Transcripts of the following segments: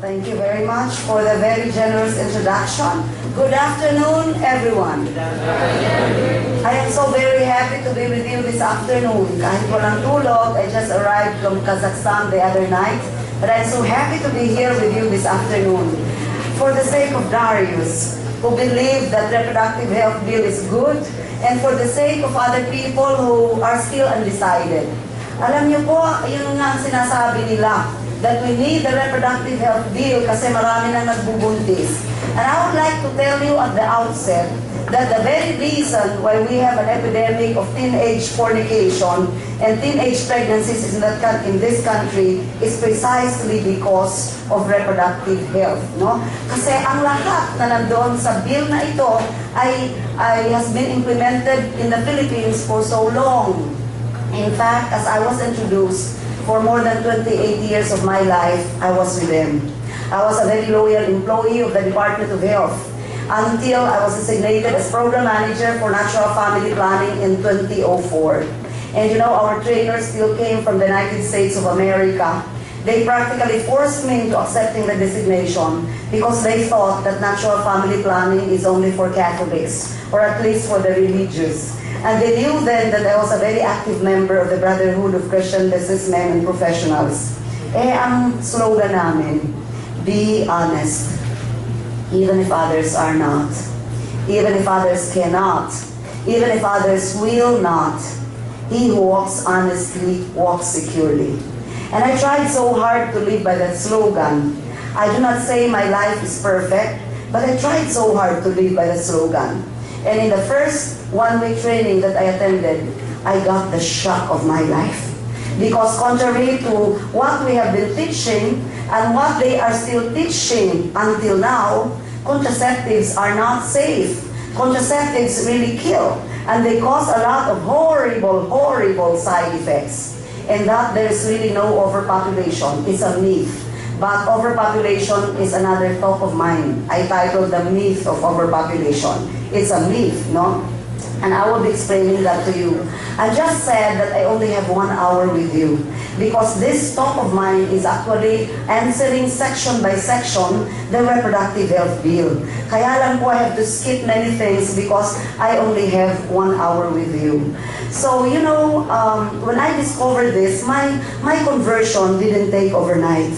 Thank you very much for the very generous introduction. Good afternoon, everyone. I am so very happy to be with you this afternoon. Kahit walang tulog, I just arrived from Kazakhstan the other night, but I'm so happy to be here with you this afternoon. For the sake of Darius, who believe that reproductive health bill is good, and for the sake of other people who are still undecided. Alam niyo po, yun nga ang sinasabi nila, that we need the reproductive health bill kasi marami nang nagbubuntis. And I would like to tell you at the outset that the very reason why we have an epidemic of teenage fornication and teenage pregnancies in this country is precisely because of reproductive health. No? Kasi ang lahat na nandoon sa bill na ito ay has been implemented in the Philippines for so long. In fact, as I was introduced, for more than 28 years of my life, I was with them. I was a very loyal employee of the Department of Health until I was designated as Program Manager for Natural Family Planning in 2004. And you know, our trainers still came from the United States of America. They practically forced me into accepting the designation because they thought that natural family planning is only for Catholics, or at least for the religious. And they knew then that I was a very active member of the Brotherhood of Christian Businessmen and Professionals. Ang slogan namin, be honest, even if others are not, even if others cannot, even if others will not. He who walks honestly walks securely. And I tried so hard to live by that slogan. I do not say my life is perfect, but I tried so hard to live by that slogan. And in the first one-week training that I attended, I got the shock of my life. Because contrary to what we have been teaching and what they are still teaching until now, contraceptives are not safe. Contraceptives really kill, and they cause a lot of horrible, horrible side effects. And that there is really no overpopulation is a myth. But overpopulation is another talk of mine. I titled The Myth of Overpopulation. It's a myth, no? And I will be explaining that to you. I just said that I only have 1 hour with you because this talk of mine is actually answering section by section the reproductive health bill. Kaya lang po I have to skip many things because I only have 1 hour with you. So, you know, when I discovered this, my conversion didn't take overnight.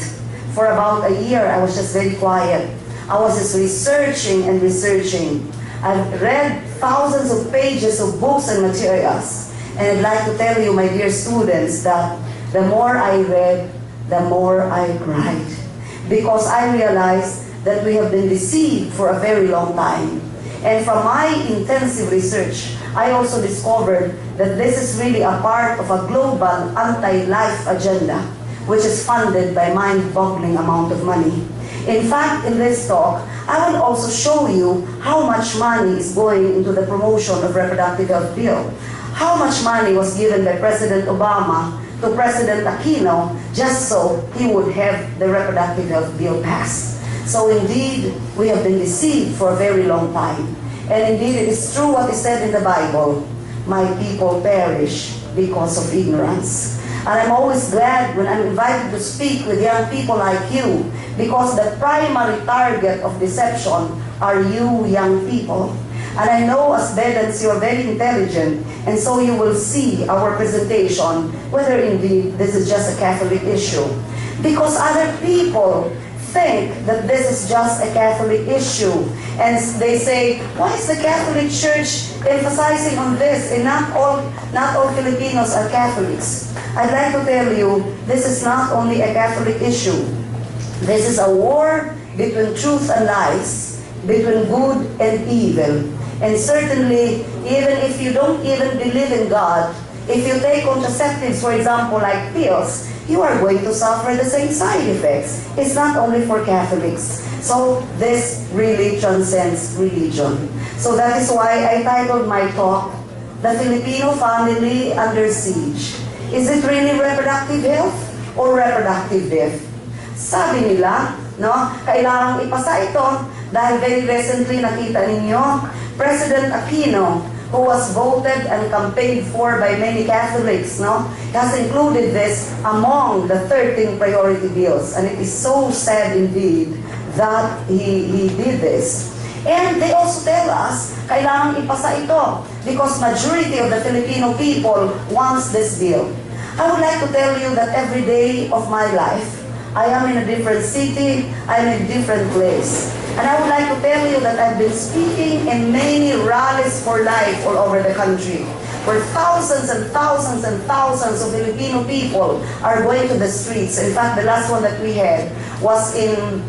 For about a year, I was just very quiet. I was just researching and researching. I've read thousands of pages of books and materials. And I'd like to tell you, my dear students, that the more I read, the more I cried. Because I realized that we have been deceived for a very long time. And from my intensive research, I also discovered that this is really a part of a global anti-life agenda, which is funded by mind-boggling amount of money. In fact, in this talk, I will also show you how much money is going into the promotion of reproductive health bill. How much money was given by President Obama to President Aquino just so he would have the reproductive health bill passed. So indeed, we have been deceived for a very long time. And indeed, it is true what is said in the Bible, my people perish because of ignorance. And I'm always glad when I'm invited to speak with young people like you, because the primary target of deception are you young people. And I know as Bedans you are very intelligent, and so you will see our presentation, whether indeed this is just a Catholic issue. Because other people think that this is just a Catholic issue. And they say, why is the Catholic Church emphasizing on this? And not all Filipinos are Catholics. I'd like to tell you, this is not only a Catholic issue. This is a war between truth and lies, between good and evil. And certainly, even if you don't even believe in God, if you take contraceptives, for example, like pills, you are going to suffer the same side effects. It's not only for Catholics. So this really transcends religion. So that is why I titled my talk, The Filipino Family Under Siege. Is it really reproductive health or reproductive death? Sabi nila, no, kailangang ipasa ito dahil very recently nakita ninyo, President Aquino who was voted and campaigned for by many Catholics, no, has included this among the 13 priority bills. And it is so sad indeed that he did this. And they also tell us, kailangan ipasa ito because majority of the Filipino people wants this bill. I would like to tell you that every day of my life, I am in a different city, I'm in a different place. And I would like to tell you that I've been speaking in many rallies for life all over the country, where thousands and thousands and thousands of Filipino people are going to the streets. In fact, the last one that we had was in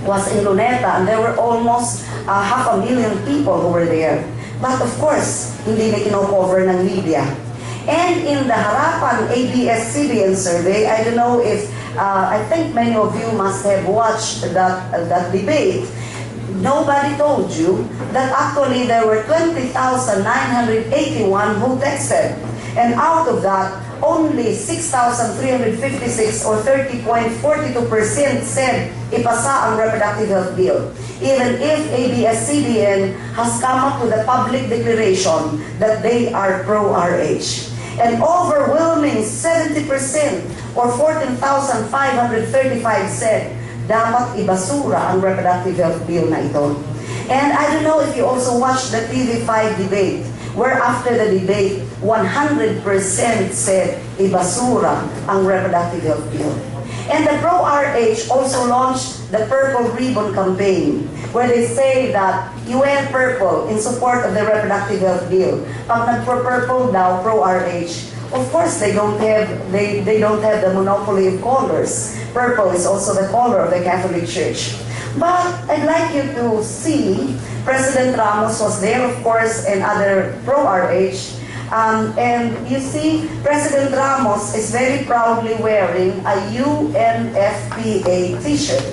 Luneta, and there were almost 500,000 people who were there. But of course, hindi na kino-cover ng media. And in the Harapan ABS-CBN survey, I don't know if, I think many of you must have watched that debate. Nobody told you that actually there were 20,981 who texted. And out of that, only 6,356 or 30.42% said ipasa ang reproductive health bill. Even if ABS-CBN has come up with a public declaration that they are pro-RH. An overwhelming 70% or 14,535 said dapat ibasura ang reproductive health bill na ito. And I don't know if you also watched the TV5 debate, where after the debate, 100% said ibasura ang reproductive health bill. And the Pro-RH also launched the Purple Ribbon campaign, where they say that you wear purple in support of the reproductive health bill. Pag nagpo-purple daw, Pro-RH, of course they don't have the monopoly of colors. Purple is also the color of the Catholic Church. But I'd like you to see, President Ramos was there, of course, and other pro-RH. And you see, President Ramos is very proudly wearing a UNFPA t-shirt.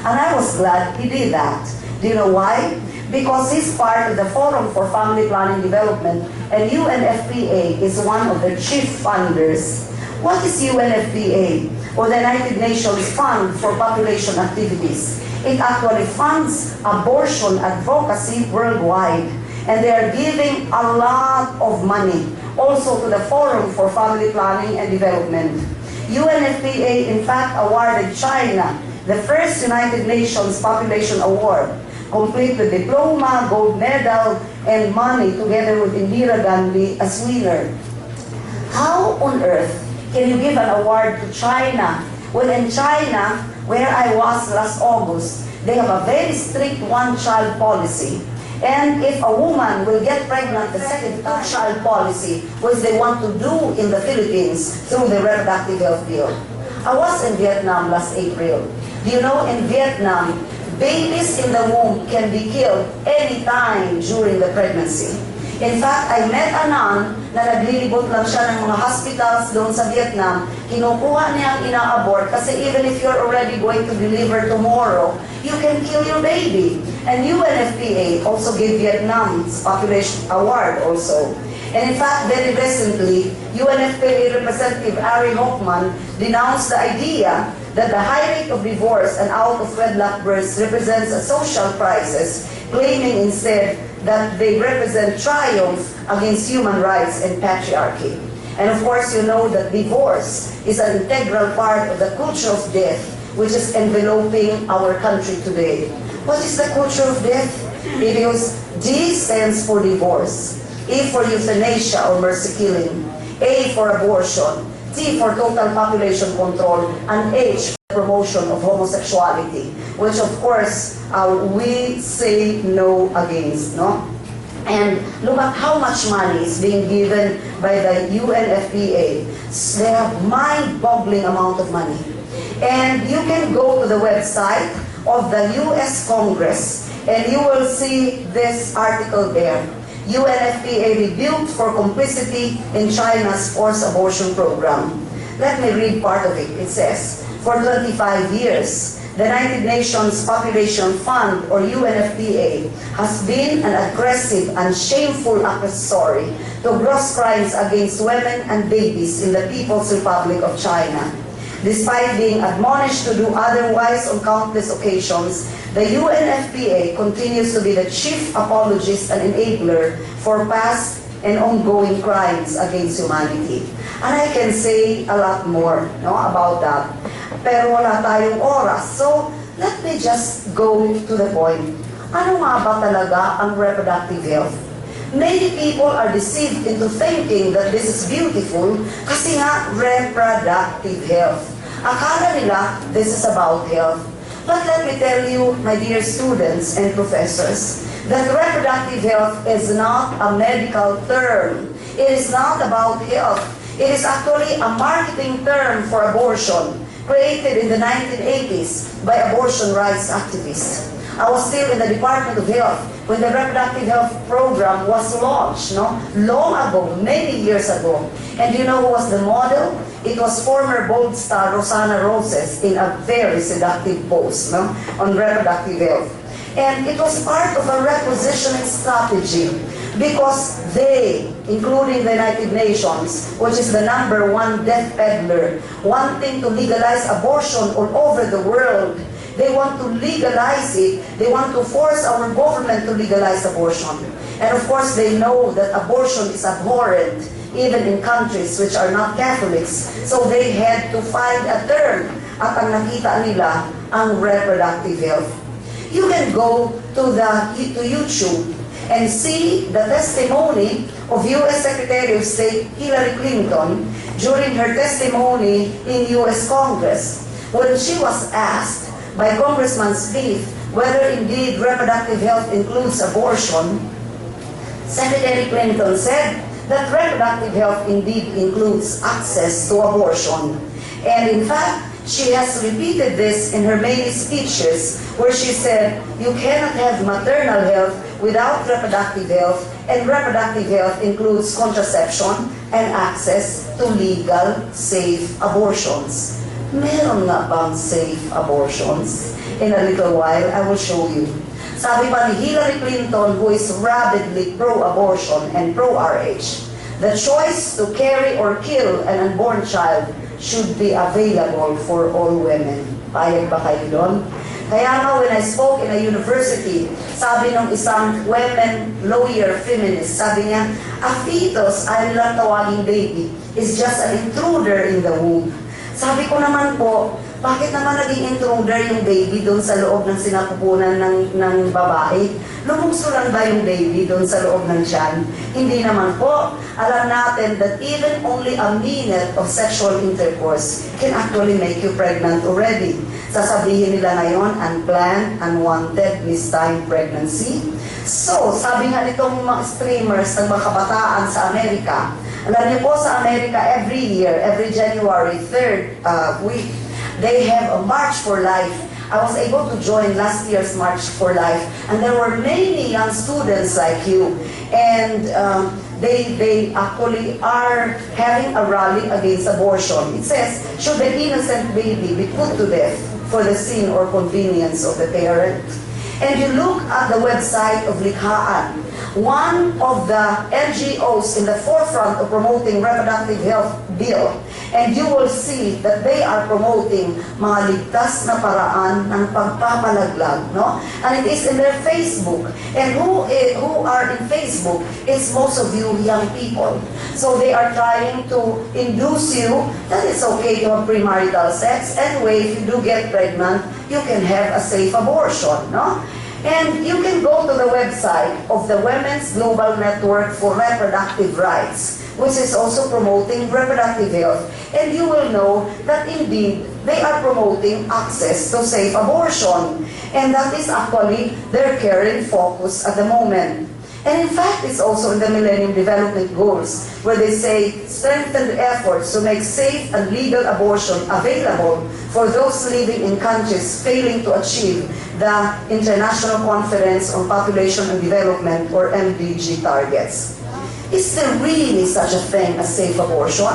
And I was glad he did that. Do you know why? Because he's part of the Forum for Family Planning Development, and UNFPA is one of the chief funders. What is UNFPA? Or the United Nations Fund for Population Activities. It actually funds abortion advocacy worldwide. And they are giving a lot of money also to the Forum for Family Planning and Development. UNFPA, in fact, awarded China the first United Nations Population Award, complete with diploma, gold medal, and money, together with Indira Gandhi as winner. How on earth can you give an award to China when in China, where I was last August, they have a very strict one-child policy. And if a woman will get pregnant, the second two-child policy, which they want to do in the Philippines through the reproductive health bill. I was in Vietnam last April. Do you know, in Vietnam, babies in the womb can be killed anytime during the pregnancy. In fact, I met a nun na naglilibot lang siya ng mga hospitals doon sa Vietnam. Kinukuha niya ang ina-abort kasi even if you're already going to deliver tomorrow, you can kill your baby. And UNFPA also gave Vietnam's population award also. And in fact, very recently, UNFPA Representative Ari Hochman denounced the idea that the high rate of divorce and out-of-wedlock births represents a social crisis, claiming instead that they represent triumph against human rights and patriarchy. And of course, you know that divorce is an integral part of the culture of death, which is enveloping our country today. What is the culture of death? It is D stands for divorce, E for euthanasia or mercy killing, A for abortion, T for total population control, and H for promotion of homosexuality, which of course we say no against, no? And look at how much money is being given by the UNFPA. They have mind-boggling amount of money. And you can go to the website of the US Congress and you will see this article there. UNFPA rebuked for complicity in China's forced abortion program. Let me read part of it. It says, for 25 years, the United Nations Population Fund, or UNFPA, has been an aggressive and shameful accessory to gross crimes against women and babies in the People's Republic of China. Despite being admonished to do otherwise on countless occasions, the UNFPA continues to be the chief apologist and enabler for past and ongoing crimes against humanity. And I can say a lot more, no, about that. Pero wala tayong oras. So, let me just go to the point. Ano nga ba talaga ang reproductive health? Many people are deceived into thinking that this is beautiful kasi nga reproductive health. Akala nila this is about health. But let me tell you, my dear students and professors, that reproductive health is not a medical term. It is not about health. It is actually a marketing term for abortion, created in the 1980s by abortion rights activists. I was still in the Department of Health when the reproductive health program was launched, no? Long ago, many years ago. And you know who was the model? It was former Bold star Rosana Roses in a very seductive post, no? On reproductive health. And it was part of a repositioning strategy because they, including the United Nations, which is the #1 death peddler, wanting to legalize abortion all over the world. They want to legalize it. They want to force our government to legalize abortion. And of course, they know that abortion is abhorrent, even in countries which are not Catholics. So they had to find a term. At ang nakita nila, ang reproductive health. You can go to YouTube and see the testimony of U.S. Secretary of State Hillary Clinton during her testimony in U.S. Congress, when she was asked by Congressman Smith whether indeed reproductive health includes abortion. Secretary Clinton said that reproductive health indeed includes access to abortion. And in fact, she has repeated this in her many speeches where she said, you cannot have maternal health without reproductive health, and reproductive health includes contraception and access to legal, safe abortions. Meron nga bang safe abortions? In a little while, I will show you. Sabi pa ni Hillary Clinton, who is rabidly pro-abortion and pro-RH, the choice to carry or kill an unborn child should be available for all women. Payag ba kayo doon? Kaya nga, when I spoke in a university, sabi ng isang women lawyer feminist, sabi niya, a fetus, ay nilang tawaging baby, is just an intruder in the womb. Sabi ko naman po, bakit naman naging intruder yung baby doon sa loob ng sinapupunan ng babae? Lumukso lang ba yung baby doon sa loob ng tiyan? Hindi naman po. Alam natin that even only a minute of sexual intercourse can actually make you pregnant already. Sasabihin nila ngayon, unplanned, unwanted, mistimed pregnancy. So, sabi nga nitong mga streamers ng mga kabataan sa Amerika, alam niyo po sa Amerika, every year, every January 3rd week, they have a March for Life. I was able to join last year's March for Life, and there were many young students like you, and they actually are having a rally against abortion. It says, should the innocent baby be put to death for the sin or convenience of the parent? And you look at the website of Likhaan, one of the NGOs in the forefront of promoting reproductive health bill, and you will see that they are promoting mga ligtas na paraan ng pagpapalaglag, no? And it is in their Facebook. And who are in Facebook is most of you young people. So they are trying to induce you that it's okay to have premarital sex. Anyway, if you do get pregnant, you can have a safe abortion, no? And you can go to the website of the Women's Global Network for Reproductive Rights, which is also promoting reproductive health. And you will know that indeed, they are promoting access to safe abortion. And that is actually their current focus at the moment. And in fact, it's also in the Millennium Development Goals, where they say, strengthen the efforts to make safe and legal abortion available for those living in countries failing to achieve the International Conference on Population and Development, or MDG targets. Is there really such a thing as safe abortion?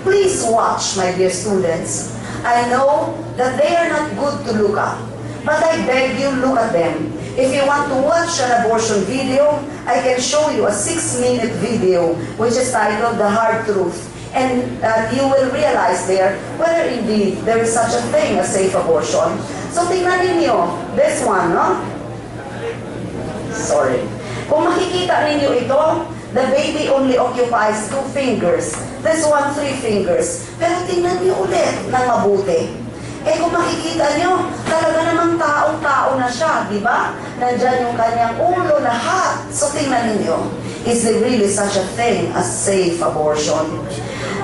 Please watch, my dear students. I know that they are not good to look at, but I beg you, look at them. If you want to watch an abortion video, I can show you a 6-minute video which is titled The Hard Truth. And you will realize there whether indeed there is such a thing as safe abortion. So tingnan ninyo, this one, no? Sorry. Kung makikita ninyo ito, The baby only occupies 2 fingers. This one, 3 fingers. Pero tingnan niyo ulit ng mabuti. Eh kung makikita nyo, talaga namang taong-tao na siya, di ba? Nandyan yung kanyang ulo, lahat. So tingnan ninyo, is there really such a thing as safe abortion?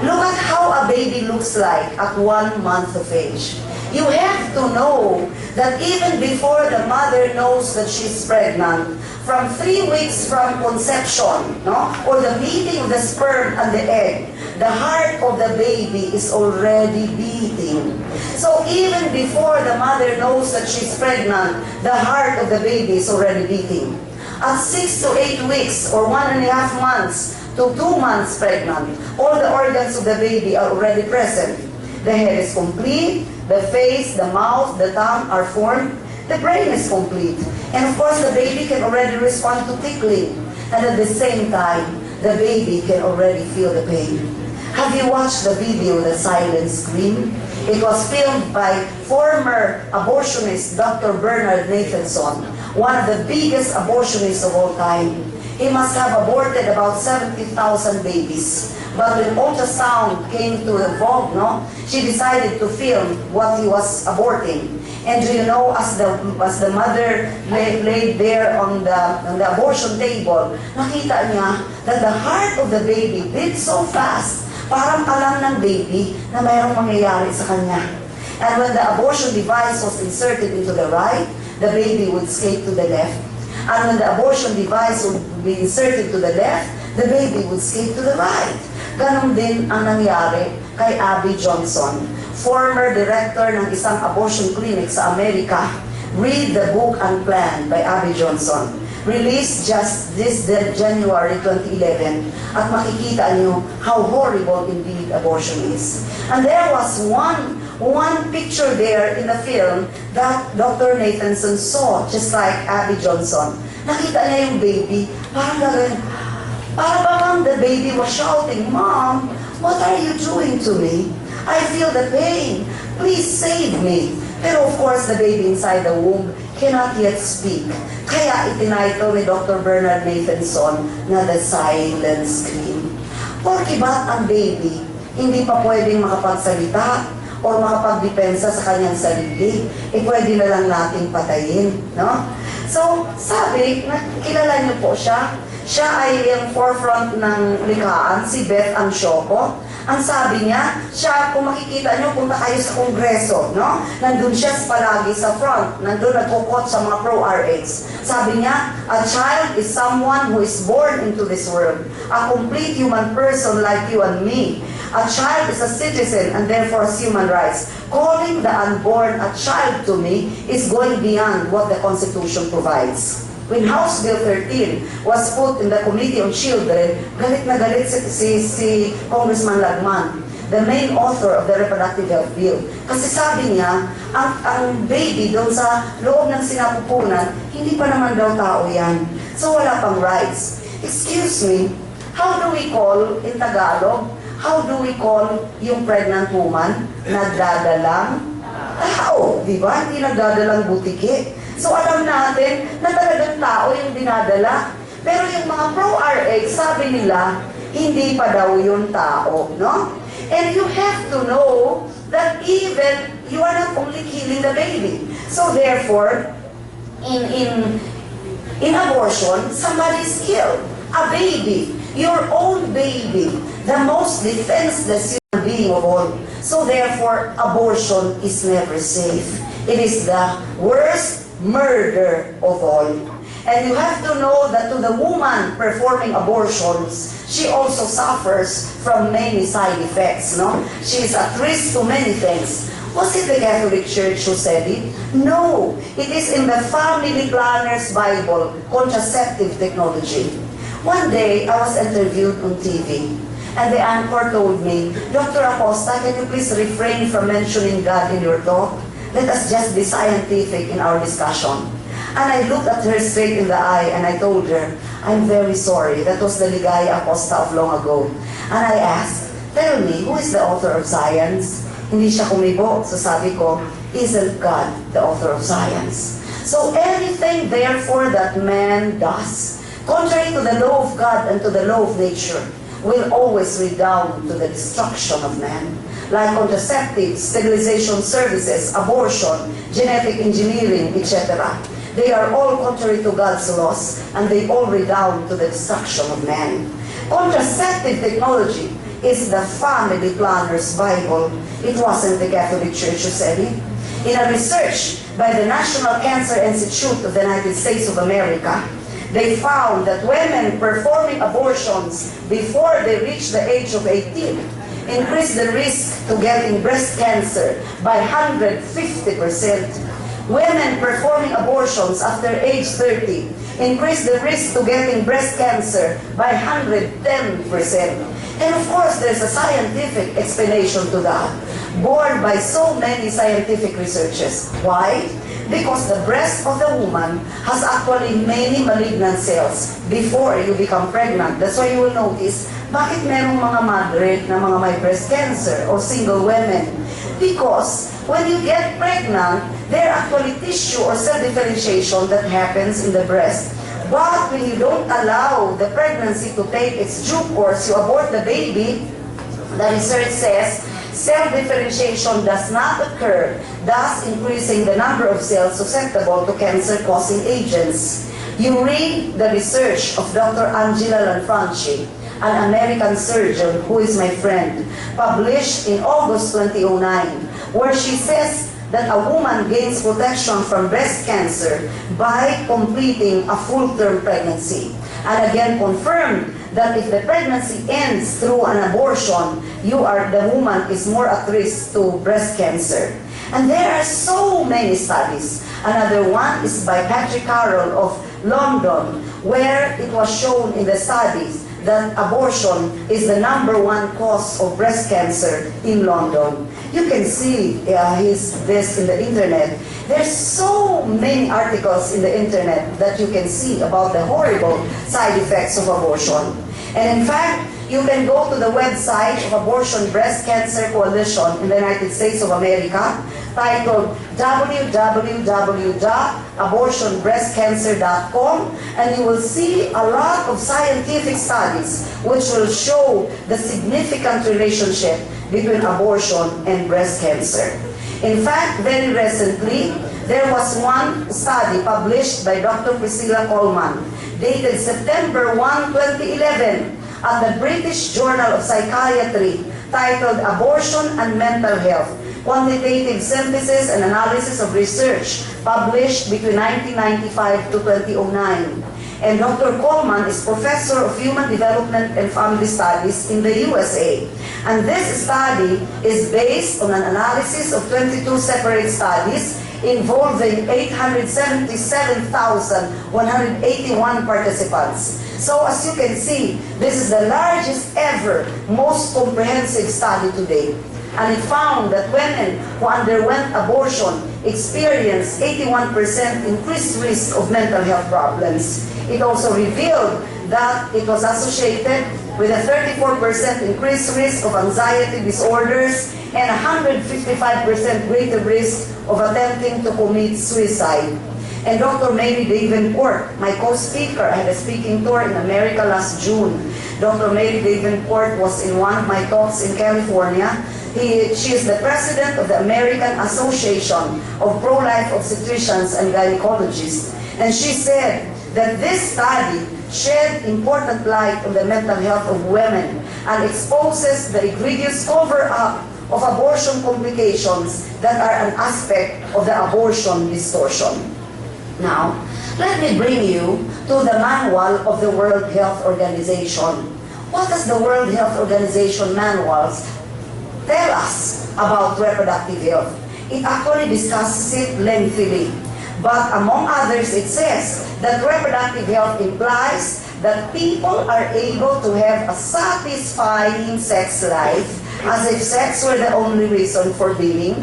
Look at how a baby looks like at 1 month of age. You have to know that even before the mother knows that she's pregnant, from 3 weeks from conception, no, or the meeting of the sperm and the egg, the heart of the baby is already beating. So even before the mother knows that she's pregnant, the heart of the baby is already beating. At 6 to 8 weeks or 1.5 months to 2 months pregnant, all the organs of the baby are already present. The head is complete, the face, the mouth, the tongue are formed, the brain is complete. And of course, the baby can already respond to tickling. And at the same time, the baby can already feel the pain. Have you watched the video, The Silent Scream? It was filmed by former abortionist Dr. Bernard Nathanson, one of the biggest abortionists of all time. He must have aborted about 70,000 babies. But when ultrasound came to evolve, no, she decided to film what he was aborting. And do you know, as the mother laid there on the abortion table, nakita niya that the heart of the baby beat so fast, parang alam ng baby na mayroong mangyayari sa kanya. And when the abortion device was inserted into the right, the baby would escape to the left. And when the abortion device would be inserted to the left, the baby would escape to the right. Ganon din ang nangyari kay Abby Johnson, former director ng isang abortion clinic sa Amerika. Read the book Unplanned by Abby Johnson, released just this January 2011, at makikita niyo how horrible indeed abortion is. And there was one picture there in the film that Dr. Nathanson saw, just like Abby Johnson. Nakita niya yung baby, parang gano'n. Para bang the baby was shouting, "Mom, what are you doing to me? I feel the pain. Please save me." Pero of course, the baby inside the womb cannot yet speak. Kaya itinitle ni Dr. Bernard Nathanson na The Silent Scream. Porque ba't ang baby hindi pa pwedeng makapagsalita o makapagdepensa sa kanyang sarili? Pwede na lang nating patayin, no? So, sabi, kilala niyo po siya. Siya ay yung forefront ng likhaan, si Beth Ansioco. Ang sabi niya, siya, kung makikita niyo, punta kayo sa Kongreso, no? Nandun siya palagi sa front, nandun nagkukot sa mga pro-RH. Sabi niya, a child is someone who is born into this world, a complete human person like you and me. A child is a citizen and therefore has human rights. Calling the unborn a child to me is going beyond what the Constitution provides. When House Bill 13 was put in the Committee on Children, galit na galit si Congressman Lagman, the main author of the Reproductive Health Bill. Kasi sabi niya, ang baby doon sa loob ng sinapupunan, hindi pa naman daw tao yan. So wala pang rights. Excuse me, how do we call in Tagalog, how do we call yung pregnant woman? Nagdadalang tao, di ba? Hindi nagdadalang butiki. So alam natin na talagang tao yung dinadala. Pero yung mga pro-RH, sabi nila, hindi pa daw yung tao, no? And you have to know that even you are not only killing the baby. So therefore, in abortion, somebody is killed. A baby, your own baby, the most defenseless human being of all. So therefore, abortion is never safe. It is the worst murder of all. And you have to know that to the woman performing abortions, she also suffers from many side effects, no? She is at risk to many things. Was it the Catholic Church who said it? No. It is in the Family Planner's Bible, Contraceptive Technology. One day, I was interviewed on TV, and the anchor told me, "Dr. Acosta, can you please refrain from mentioning God in your talk? Let us just be scientific in our discussion." And I looked at her straight in the eye and I told her, "I'm very sorry, that was the Ligaya Acosta of long ago." And I asked, "Tell me, who is the author of science?" Hindi siya kumibo. So sabi ko, "Isn't God the author of science?" So anything therefore that man does, contrary to the law of God and to the law of nature, will always redound to the destruction of man. Like contraceptives, sterilization services, abortion, genetic engineering, etc. They are all contrary to God's laws, and they all redound to the destruction of man. Contraceptive technology is the family planner's Bible. It wasn't the Catholic Church who said it. In a research by the National Cancer Institute of the United States of America, they found that women performing abortions before they reach the age of 18 increase the risk to getting breast cancer by 150%. Women performing abortions after age 30 increase the risk to getting breast cancer by 110%. And of course, there's a scientific explanation to that, borne by so many scientific researches. Why? Because the breast of the woman has actually many malignant cells before you become pregnant. That's why you will notice, bakit merong mga madre na mga may breast cancer or single women? Because when you get pregnant, there are actually tissue or cell differentiation that happens in the breast. But when you don't allow the pregnancy to take its due course, you abort the baby, the research says, cell differentiation does not occur, thus increasing the number of cells susceptible to cancer-causing agents. You read the research of Dr. Angela Lanfranchi, an American surgeon who is my friend, published in August 2009, where she says that a woman gains protection from breast cancer by completing a full-term pregnancy. And again confirmed that if the pregnancy ends through an abortion, the woman is more at risk to breast cancer. And there are so many studies. Another one is by Patrick Carroll of London, where it was shown in the studies that abortion is the #1 cause of breast cancer in London. You can see this in the internet. There's so many articles in the internet that you can see about the horrible side effects of abortion. And in fact, you can go to the website of Abortion Breast Cancer Coalition in the United States of America, titled www.abortionbreastcancer.com, and you will see a lot of scientific studies which will show the significant relationship between abortion and breast cancer. In fact, very recently, there was one study published by Dr. Priscilla Coleman, dated September 1, 2011, at the British Journal of Psychiatry, titled Abortion and Mental Health, Quantitative Synthesis and Analysis of Research, published between 1995 to 2009. And Dr. Coleman is Professor of Human Development and Family Studies in the USA. And this study is based on an analysis of 22 separate studies involving 877,181 participants. So as you can see, this is the largest ever, most comprehensive study to date. And it found that women who underwent abortion experienced 81% increased risk of mental health problems. It also revealed that it was associated with a 34% increased risk of anxiety disorders and 155% greater risk of attempting to commit suicide. And Dr. Mary Davenport, my co-speaker, I had a speaking tour in America last June. Dr. Mary Davenport was in one of my talks in California. She is the president of the American Association of Pro-Life Obstetricians and Gynecologists. And she said that this study shed important light on the mental health of women and exposes the egregious cover-up of abortion complications that are an aspect of the abortion distortion. Now, let me bring you to the manual of the World Health Organization. What does the World Health Organization manuals tell us about reproductive health? It actually discusses it lengthily. But among others, it says that reproductive health implies that people are able to have a satisfying sex life, as if sex were the only reason for being,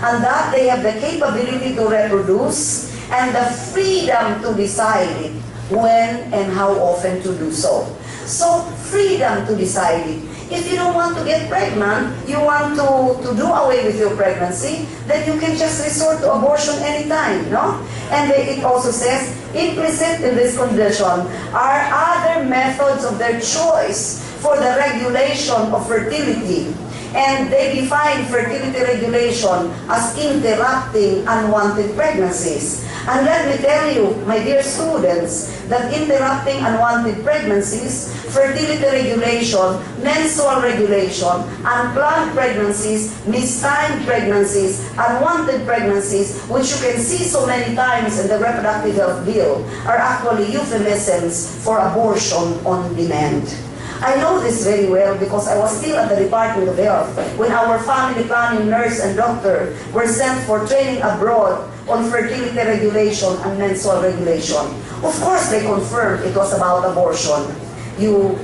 and that they have the capability to reproduce and the freedom to decide when and how often to do so. So, freedom to decide it. If you don't want to get pregnant, you want to do away with your pregnancy, then you can just resort to abortion anytime, no? And it also says Implicit in this condition are other methods of their choice for the regulation of fertility. And they define fertility regulation as interrupting unwanted pregnancies. And let me tell you, my dear students, that interrupting unwanted pregnancies, fertility regulation, menstrual regulation, unplanned pregnancies, mistimed pregnancies, unwanted pregnancies, which you can see so many times in the reproductive health bill, are actually euphemisms for abortion on demand. I know this very well because I was still at the Department of Health when our family planning nurse and doctor were sent for training abroad on fertility regulation and menstrual regulation. Of course, they confirmed it was about abortion. You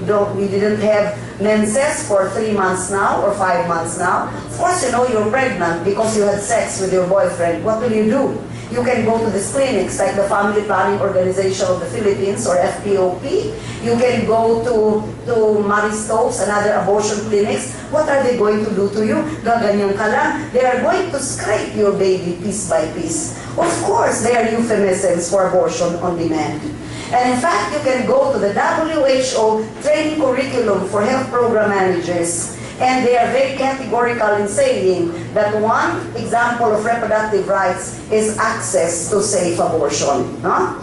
didn't have menses for 3 months now or 5 months now. Of course, you know you're pregnant because you had sex with your boyfriend. What will you do? You can go to these clinics like the Family Planning Organization of the Philippines or FPOP. You can go to Maristos and other abortion clinics. What are they going to do to you? Gaganyan ka lang. They are going to scrape your baby piece by piece. Of course, they are euphemisms for abortion on demand. And in fact, you can go to the WHO training curriculum for health program managers. And they are very categorical in saying that one example of reproductive rights is access to safe abortion. No?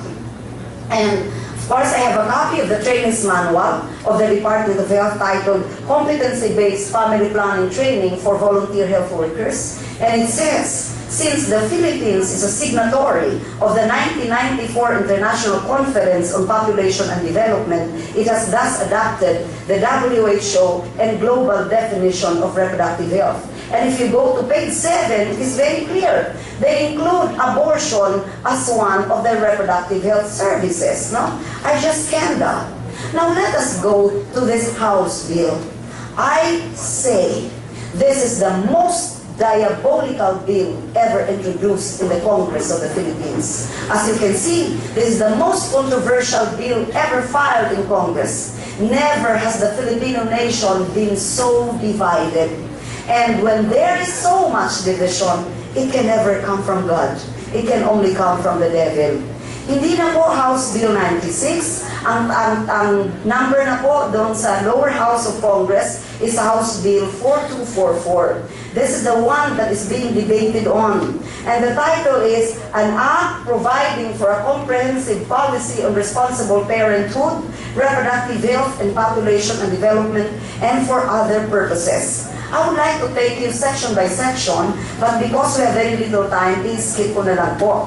And of course, I have a copy of the trainer's manual of the Department of Health titled Competency-Based Family Planning Training for Volunteer Health Workers. And it says, since the Philippines is a signatory of the 1994 International Conference on Population and Development, it has thus adopted the WHO and global definition of reproductive health. And if you go to page 7, it is very clear. They include abortion as one of their reproductive health services. No? I just scanned that. Now let us go to this House bill. I say this is the most diabolical bill ever introduced in the Congress of the Philippines. As you can see, this is the most controversial bill ever filed in Congress. Never has the Filipino nation been so divided. And when there is so much division, it can never come from God. It can only come from the devil. Hindi na po House Bill 96. Ang number na po doon sa lower house of Congress is House Bill 4244. This is the one that is being debated on. And the title is An Act Providing for a Comprehensive Policy on Responsible Parenthood, Reproductive Health and Population and Development, and for other purposes. I would like to take you section by section, but because we have very little time, please skip ko na lang po.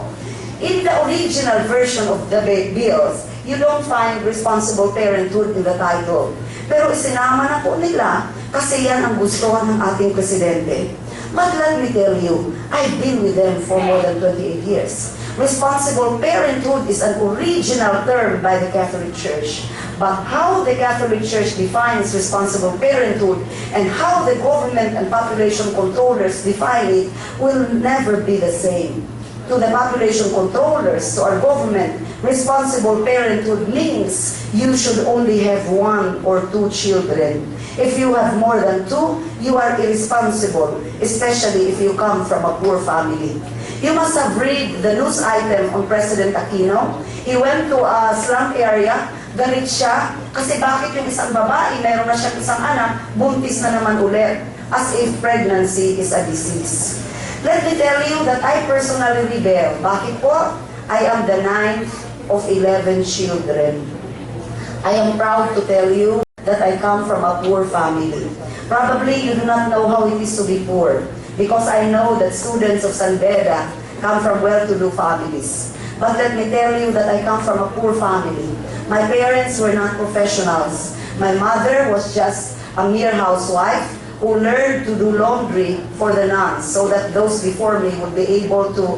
In the original version of the bills, you don't find responsible parenthood in the title. Pero isinama na po nila kasi yan ang gustuhan ng ating presidente. But let me tell you, I've been with them for more than 28 years. Responsible parenthood is an original term by the Catholic Church. But how the Catholic Church defines responsible parenthood and how the government and population controllers define it will never be the same. To the population controllers, to our government, responsible parenthood means you should only have 1 or 2 children. If you have more than 2, you are irresponsible, especially if you come from a poor family. You must have read the news item on President Aquino. He went to a slum area, galit siya, kasi bakit yung isang babae, meron na siyang isang anak, buntis na naman ulit, as if pregnancy is a disease. Let me tell you that I personally rebel. Bakit po? I am the 9th of 11 children. I am proud to tell you that I come from a poor family. Probably you do not know how it is to be poor, because I know that students of San Beda come from well-to-do families. But let me tell you that I come from a poor family. My parents were not professionals. My mother was just a mere housewife who learned to do laundry for the nuns so that those before me would be able to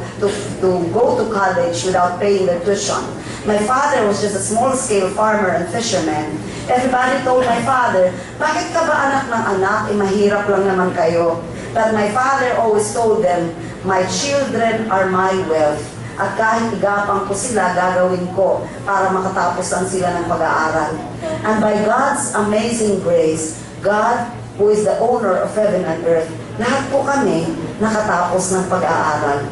go to college without paying their tuition. My father was just a small-scale farmer and fisherman. Everybody told my father, bakit ka ba anak ng anak? Mahirap lang naman kayo. But my father always told them, my children are my wealth. At kahit igapang ko sila, gagawin ko para makatapos lang sila ng pag-aaral. And by God's amazing grace, God, who is the owner of heaven and earth, lahat po kami nakatapos ng pag-aaral.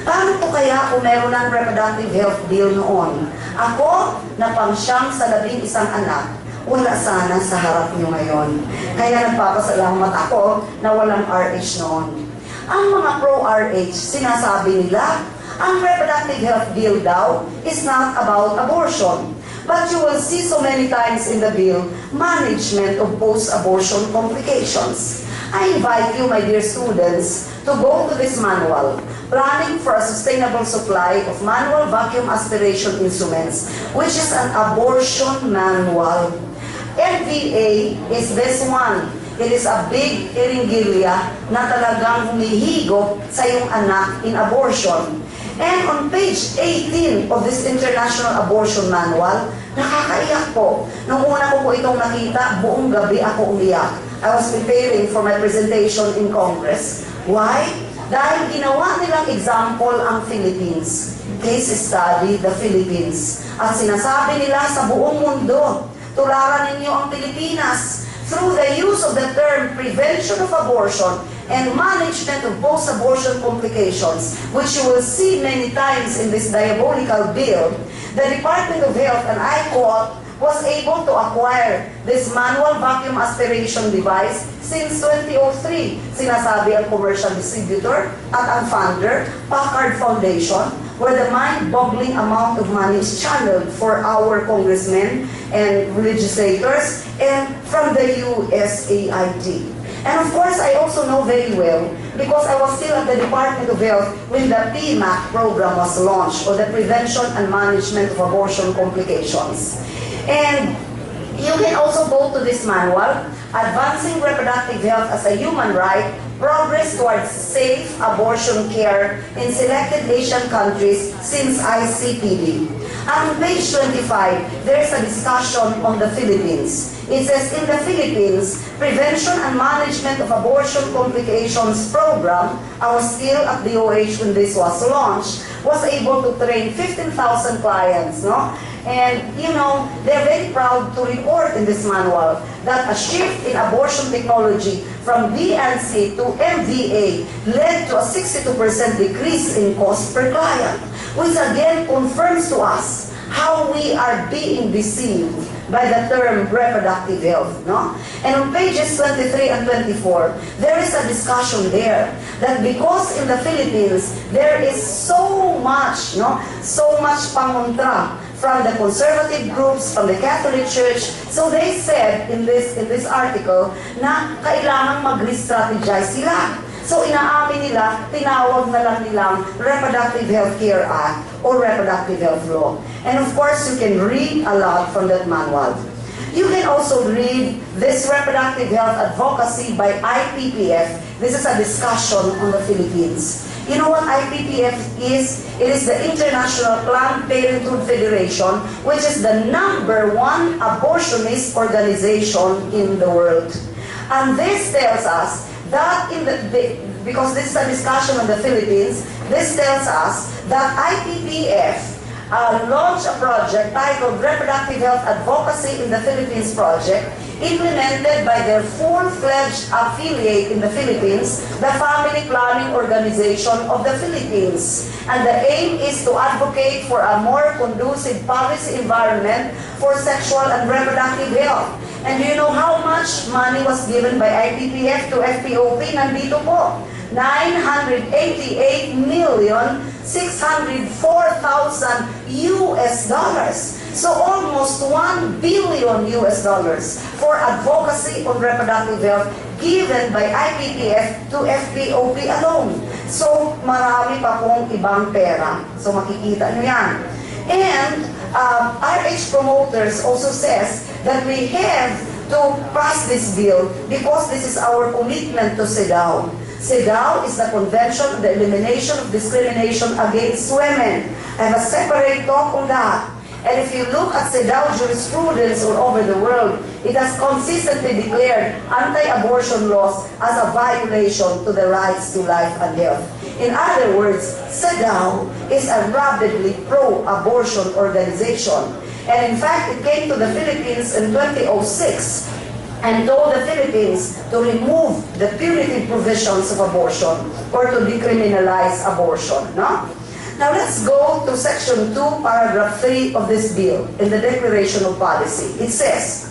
Paano po kaya kung meron ng reproductive health bill noon? Ako, na pangsyam sa 11 anak, wala sana sa harap nyo ngayon. Kaya nagpapasalamat ako na walang RH noon. Ang mga pro-RH, sinasabi nila, ang reproductive health bill daw is not about abortion. But you will see so many times in the bill, management of post-abortion complications. I invite you, my dear students, to go to this manual, Planning for a Sustainable Supply of Manual Vacuum Aspiration Instruments, which is an abortion manual. FDA is this one. It is a big iringilya na talagang humihigop sa iyong anak in abortion. And on page 18 of this International Abortion Manual, nakakaiyak po. Nung una ko po itong nakita, buong gabi ako umiyak. I was preparing for my presentation in Congress. Why? Dahil ginawa nilang example ang Philippines. Case study, the Philippines. At sinasabi nila sa buong mundo, tularan ninyo ang Pilipinas through the use of the term prevention of abortion and management of post-abortion complications, which you will see many times in this diabolical bill. The Department of Health, and I quote, was able to acquire this manual vacuum aspiration device since 2003. Sinasabi ang commercial distributor at ang funder, Packard Foundation, where the mind-boggling amount of money is channeled for our congressmen and legislators and from the USAID. And of course, I also know very well, because I was still at the Department of Health when the PMAC program was launched, or the Prevention and Management of Abortion Complications. And you can also go to this manual, Advancing Reproductive Health as a Human Right, Progress Towards Safe Abortion Care in Selected Asian Countries since ICPD. On page 25, there is a discussion on the Philippines. It says, in the Philippines, Prevention and Management of Abortion Complications Program, I was still at DOH when this was launched, was able to train 15,000 clients, no? And, you know, they're very proud to report in this manual that a shift in abortion technology from DNC to MVA led to a 62% decrease in cost per client, which again confirms to us how we are being deceived by the term reproductive health, no? And on pages 23 and 24, there is a discussion there that because in the Philippines, there is so much, no? So much pangontra from the conservative groups, from the Catholic Church. So they said in this article na kailangan mag-re-strategize sila. So inaamin nila, tinawag na lang nilang Reproductive Health Care Act or Reproductive Health Law. And of course, you can read a lot from that manual. You can also read this Reproductive Health Advocacy by IPPF. This is a discussion on the Philippines. You know what IPPF is? It is the International Planned Parenthood Federation, which is the #1 abortionist organization in the world. And this tells us that because this is a discussion on the Philippines, this tells us that IPPF launched a project titled Reproductive Health Advocacy in the Philippines Project, implemented by their full-fledged affiliate in the Philippines, the Family Planning Organization of the Philippines. And the aim is to advocate for a more conducive policy environment for sexual and reproductive health. And do you know how much money was given by IPPF to FPOP? Nandito po, 988,604,000 US dollars. So almost $1 billion US dollars for advocacy on reproductive health given by IPPF to FPOP alone. So marami pa pong ibang pera. So makikita nyo yan. And RH promoters also says that we have to pass this bill because this is our commitment to CEDAW. CEDAW is the Convention on the Elimination of Discrimination Against Women. I have a separate talk on that. And if you look at CEDAW jurisprudence all over the world, it has consistently declared anti-abortion laws as a violation to the rights to life and health. In other words, CEDAW is a rabidly pro-abortion organization. And in fact, it came to the Philippines in 2006. and told the Philippines to remove the punitive provisions of abortion or to decriminalize abortion. No? Now let's go to Section 2, Paragraph 3 of this bill in the Declaration of Policy. It says,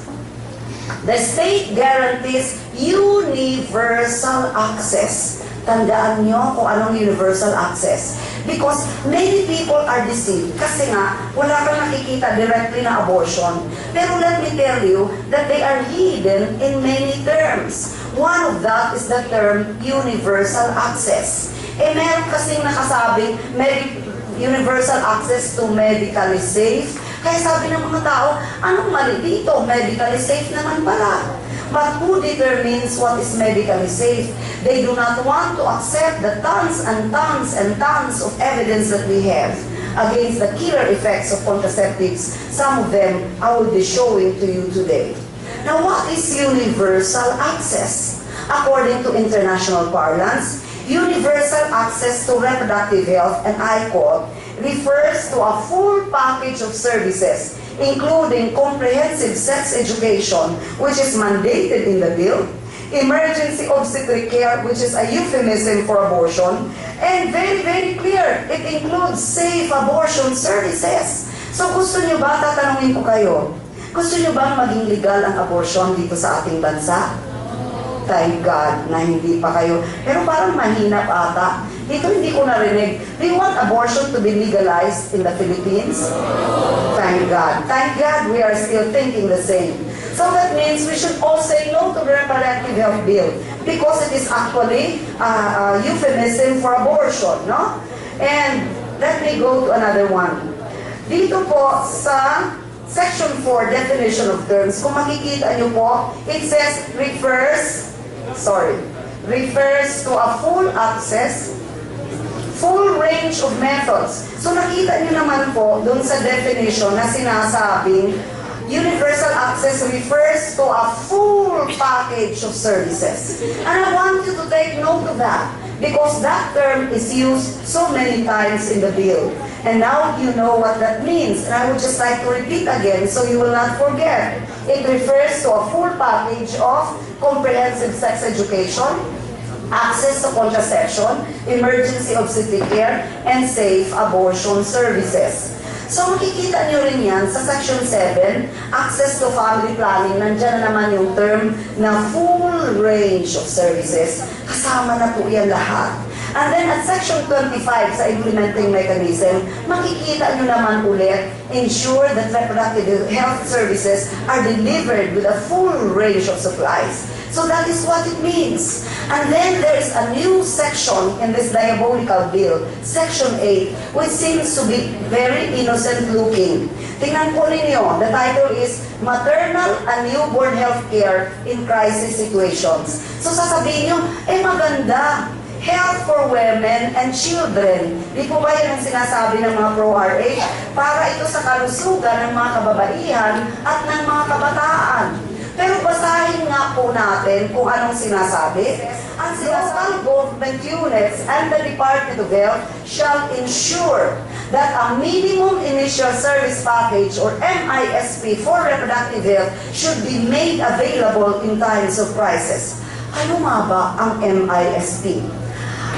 the state guarantees universal access. Tandaan nyo kung anong universal access. Because many people are deceived. Kasi nga, wala kang nakikita directly na abortion. Pero let me tell you that they are hidden in many terms. One of that is the term universal access. Meron kasing nakasabing universal access to medically safe. Kaya sabi ng mga tao, anong mali dito? Medically safe naman pala. But who determines what is medically safe? They do not want to accept the tons and tons and tons of evidence that we have against the killer effects of contraceptives. Some of them I will be showing to you today. Now, what is universal access? According to international parlance, universal access to reproductive health, and I quote, refers to a full package of services, including comprehensive sex education, which is mandated in the bill, emergency obstetric care, which is a euphemism for abortion, and very, very clear, it includes safe abortion services. So gusto nyo ba, tatanungin ko kayo, gusto nyo bang maging legal ang abortion dito sa ating bansa? Thank God na hindi pa kayo. Pero parang mahina pa ata. Dito hindi ko narinig. Do you want abortion to be legalized in the Philippines? Thank God. Thank God we are still thinking the same. So that means we should all say no to the reproductive health bill because it is actually a euphemism for abortion, no? And let me go to another one. Dito po sa Section 4, definition of terms, kung makikita nyo po, it says refers to a full access, full range of methods. So nakita nyo naman po dun sa definition na sinasabing universal access refers to a full package of services. And I want you to take note of that because that term is used so many times in the bill. And now you know what that means. And I would just like to repeat again so you will not forget. It refers to a full package of comprehensive sex education, access to contraception, emergency obstetric care, and safe abortion services. So makikita nyo rin yan sa Section 7, access to family planning, nandyan na naman yung term na full range of services. Kasama na po yan lahat. And then at Section 25 sa implementing mechanism, makikita nyo naman ulit, ensure that reproductive health services are delivered with a full range of supplies. So that is what it means. And then there is a new section in this diabolical bill, Section 8, which seems to be very innocent looking. Tingnan po ninyo, the title is Maternal and Newborn Health Care in Crisis Situations. So sasabihin nyo, maganda. Health for women and children. Di po ba yun ang sinasabi ng mga pro-RH? Para ito sa kalusugan ng mga kababaihan at ng mga kabataan. Pero basahin nga po natin kung anong sinasabi. Ang local government units and the Department of Health shall ensure that a minimum initial service package or MISP for reproductive health should be made available in times of crisis. Ano nga ba ang MISP?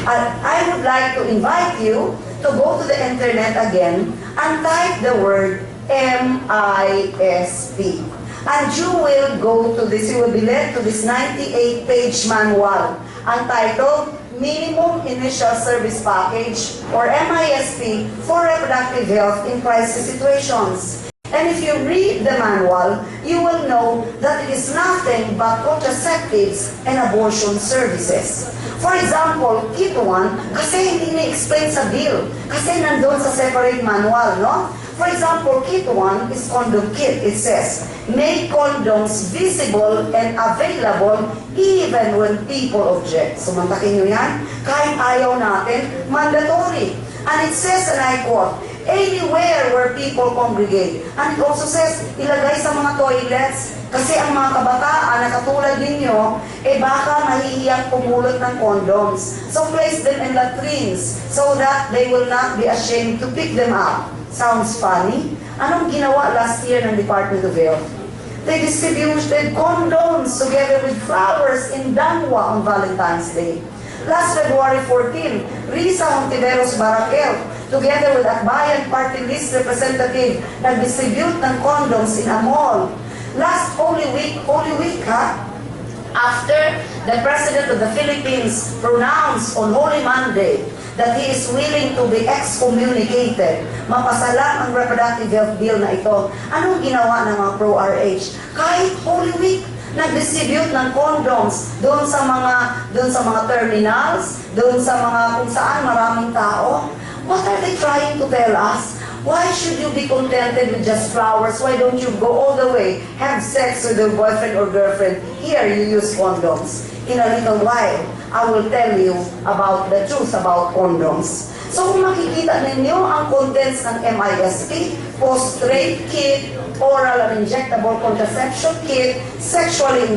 I would like to invite you to go to the internet again and type the word MISP. And you will go to this, you will be led to this 98-page manual entitled Minimum Initial Service Package or MISP for Reproductive Health in Crisis Situations. And if you read the manual, you will know that it is nothing but contraceptives and abortion services. For example, kit 1, kasi hindi na-explain sa bill, kasi nandun sa separate manual, no? For example, kit 1 is condom kit. It says, make condoms visible and available even when people object. So, mantakin nyo yan. Kahit ayaw natin, mandatory. And it says, and I quote, anywhere where people congregate. And it also says, ilagay sa mga toilets. Kasi ang mga kabataan na katulad ninyo, baka mahihiyang pumulot ng condoms. So place them in latrines so that they will not be ashamed to pick them up. Sounds funny? Anong ginawa last year ng Department of Health? They distributed condoms together with flowers in Danwa on Valentine's Day. Last February 14, Risa Hontiveros Barakel, together with Akbayan Party List representative, nag-distribute ng condoms in a mall. Last Holy Week ha? After the President of the Philippines pronounced on Holy Monday that he is willing to be excommunicated, mapasalang ang reproductive health bill na ito. Anong ginawa ng mga pro-RH? Kahit Holy Week, nag-distribute ng condoms doon sa mga terminals, doon sa mga kung saan maraming tao. What are they trying to tell us? Why should you be contented with just flowers? Why don't you go all the way, have sex with your boyfriend or girlfriend? Here, you use condoms. In a little while, I will tell you about the truth about condoms. So kung makikita ninyo ang contents ng MISP, post-rape kit, oral and injectable contraception kit, sexually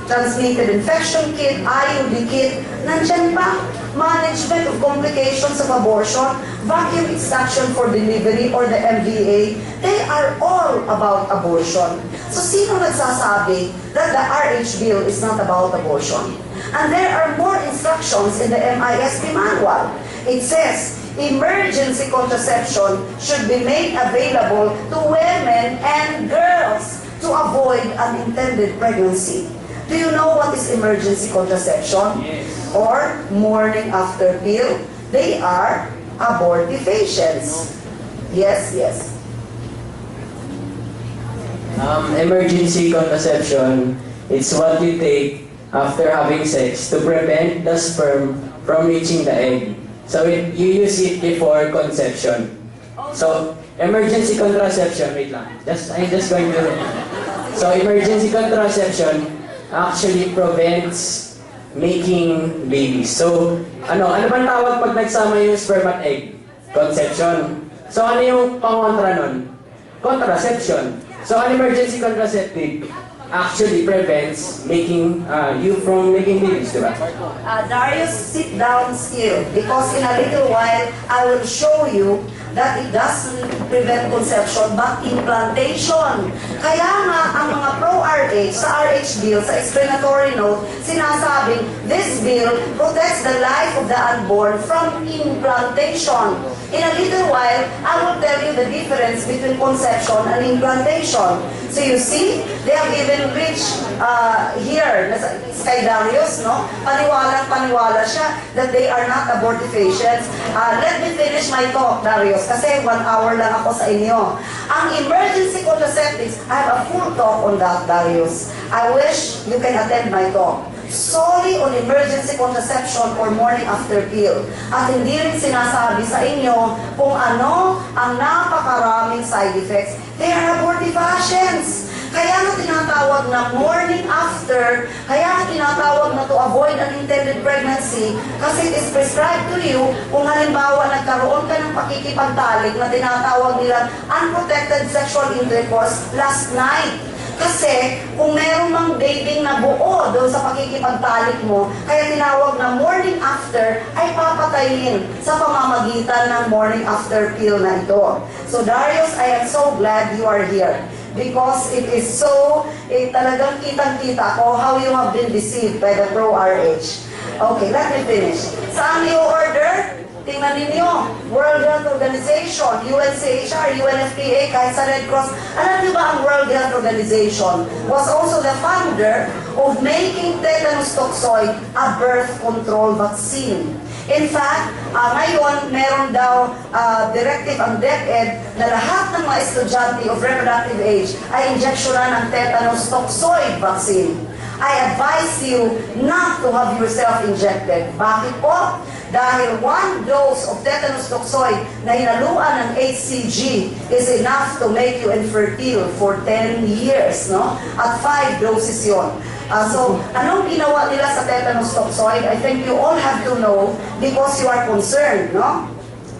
transmitted infection kit, IUD kit, nandyan pa, management of complications of abortion, vacuum extraction for delivery or the MVA, they are all about abortion. So sino nagsasabi that the RH bill is not about abortion? And there are more instructions in the MISP manual. It says, emergency contraception should be made available to women and girls to avoid unintended pregnancy. Do you know what is emergency contraception? Yes. Or morning after pill? They are abortifacients. Yes, yes. Emergency contraception is what you take after having sex to prevent the sperm from reaching the egg. So you use it before conception. So emergency contraception, wait lang. I'm just going to. So emergency contraception actually prevents making babies. So ano bang tawag pag nagsama yung sperm at egg? Conception. So ano yung pangontra nun? Contraception. So an emergency contraceptive actually prevents making you from making babies, diba? Darius, sit down still because in a little while I will show you that it doesn't prevent conception but implantation. Kaya nga ang mga pro-RH sa RH bill, sa explanatory note, sinasabing this bill protects the life of the unborn from implantation. In a little while, I will tell you the difference between conception and implantation. So you see, they have even reached here, kay Darius, no? Paniwala siya that they are not abortifacients. Let me finish my talk, Darius, kasi 1 hour lang ako sa inyo. Ang emergency contraceptives, I have a full talk on that, Darius. I wish you can attend my talk. Solely on emergency contraception or morning after pill. At hindi rin sinasabi sa inyo kung ano ang napakaraming side effects. They are abortifacients. Kaya nga tinatawag na morning after, kaya nga tinatawag na to avoid unintended pregnancy kasi it is prescribed to you kung halimbawa nagkaroon ka ng pakikipagtalik na tinatawag nila unprotected sexual intercourse last night. Kasi kung meron mang dating na buo doon sa pakikipagtalik mo, kaya tinawag na morning after, ay papatayin sa pamamagitan ng morning after pill na ito. So Darius, I am so glad you are here. Because it is so, talagang kitang-kita ko how you have been deceived by the pro-RH. Okay, let me finish. Saan yung order? Tingnan ninyo, World Health Organization, UNCHR, UNFPA, kahit sa Red Cross. Alam niyo ba ang World Health Organization was also the founder of making tetanus toxoid a birth control vaccine. In fact, ngayon, meron daw directive ang DepEd na lahat ng mga estudyante of reproductive age ay injeksyonan ng tetanus toxoid vaccine. I advise you not to have yourself injected. Bakit po? Dahil 1 dose of tetanus toxoid na hinaluan ng HCG is enough to make you infertile for 10 years, no? At 5 doses yon. So, anong ginawa nila sa tetanus toxoid? I think you all have to know because you are concerned, no?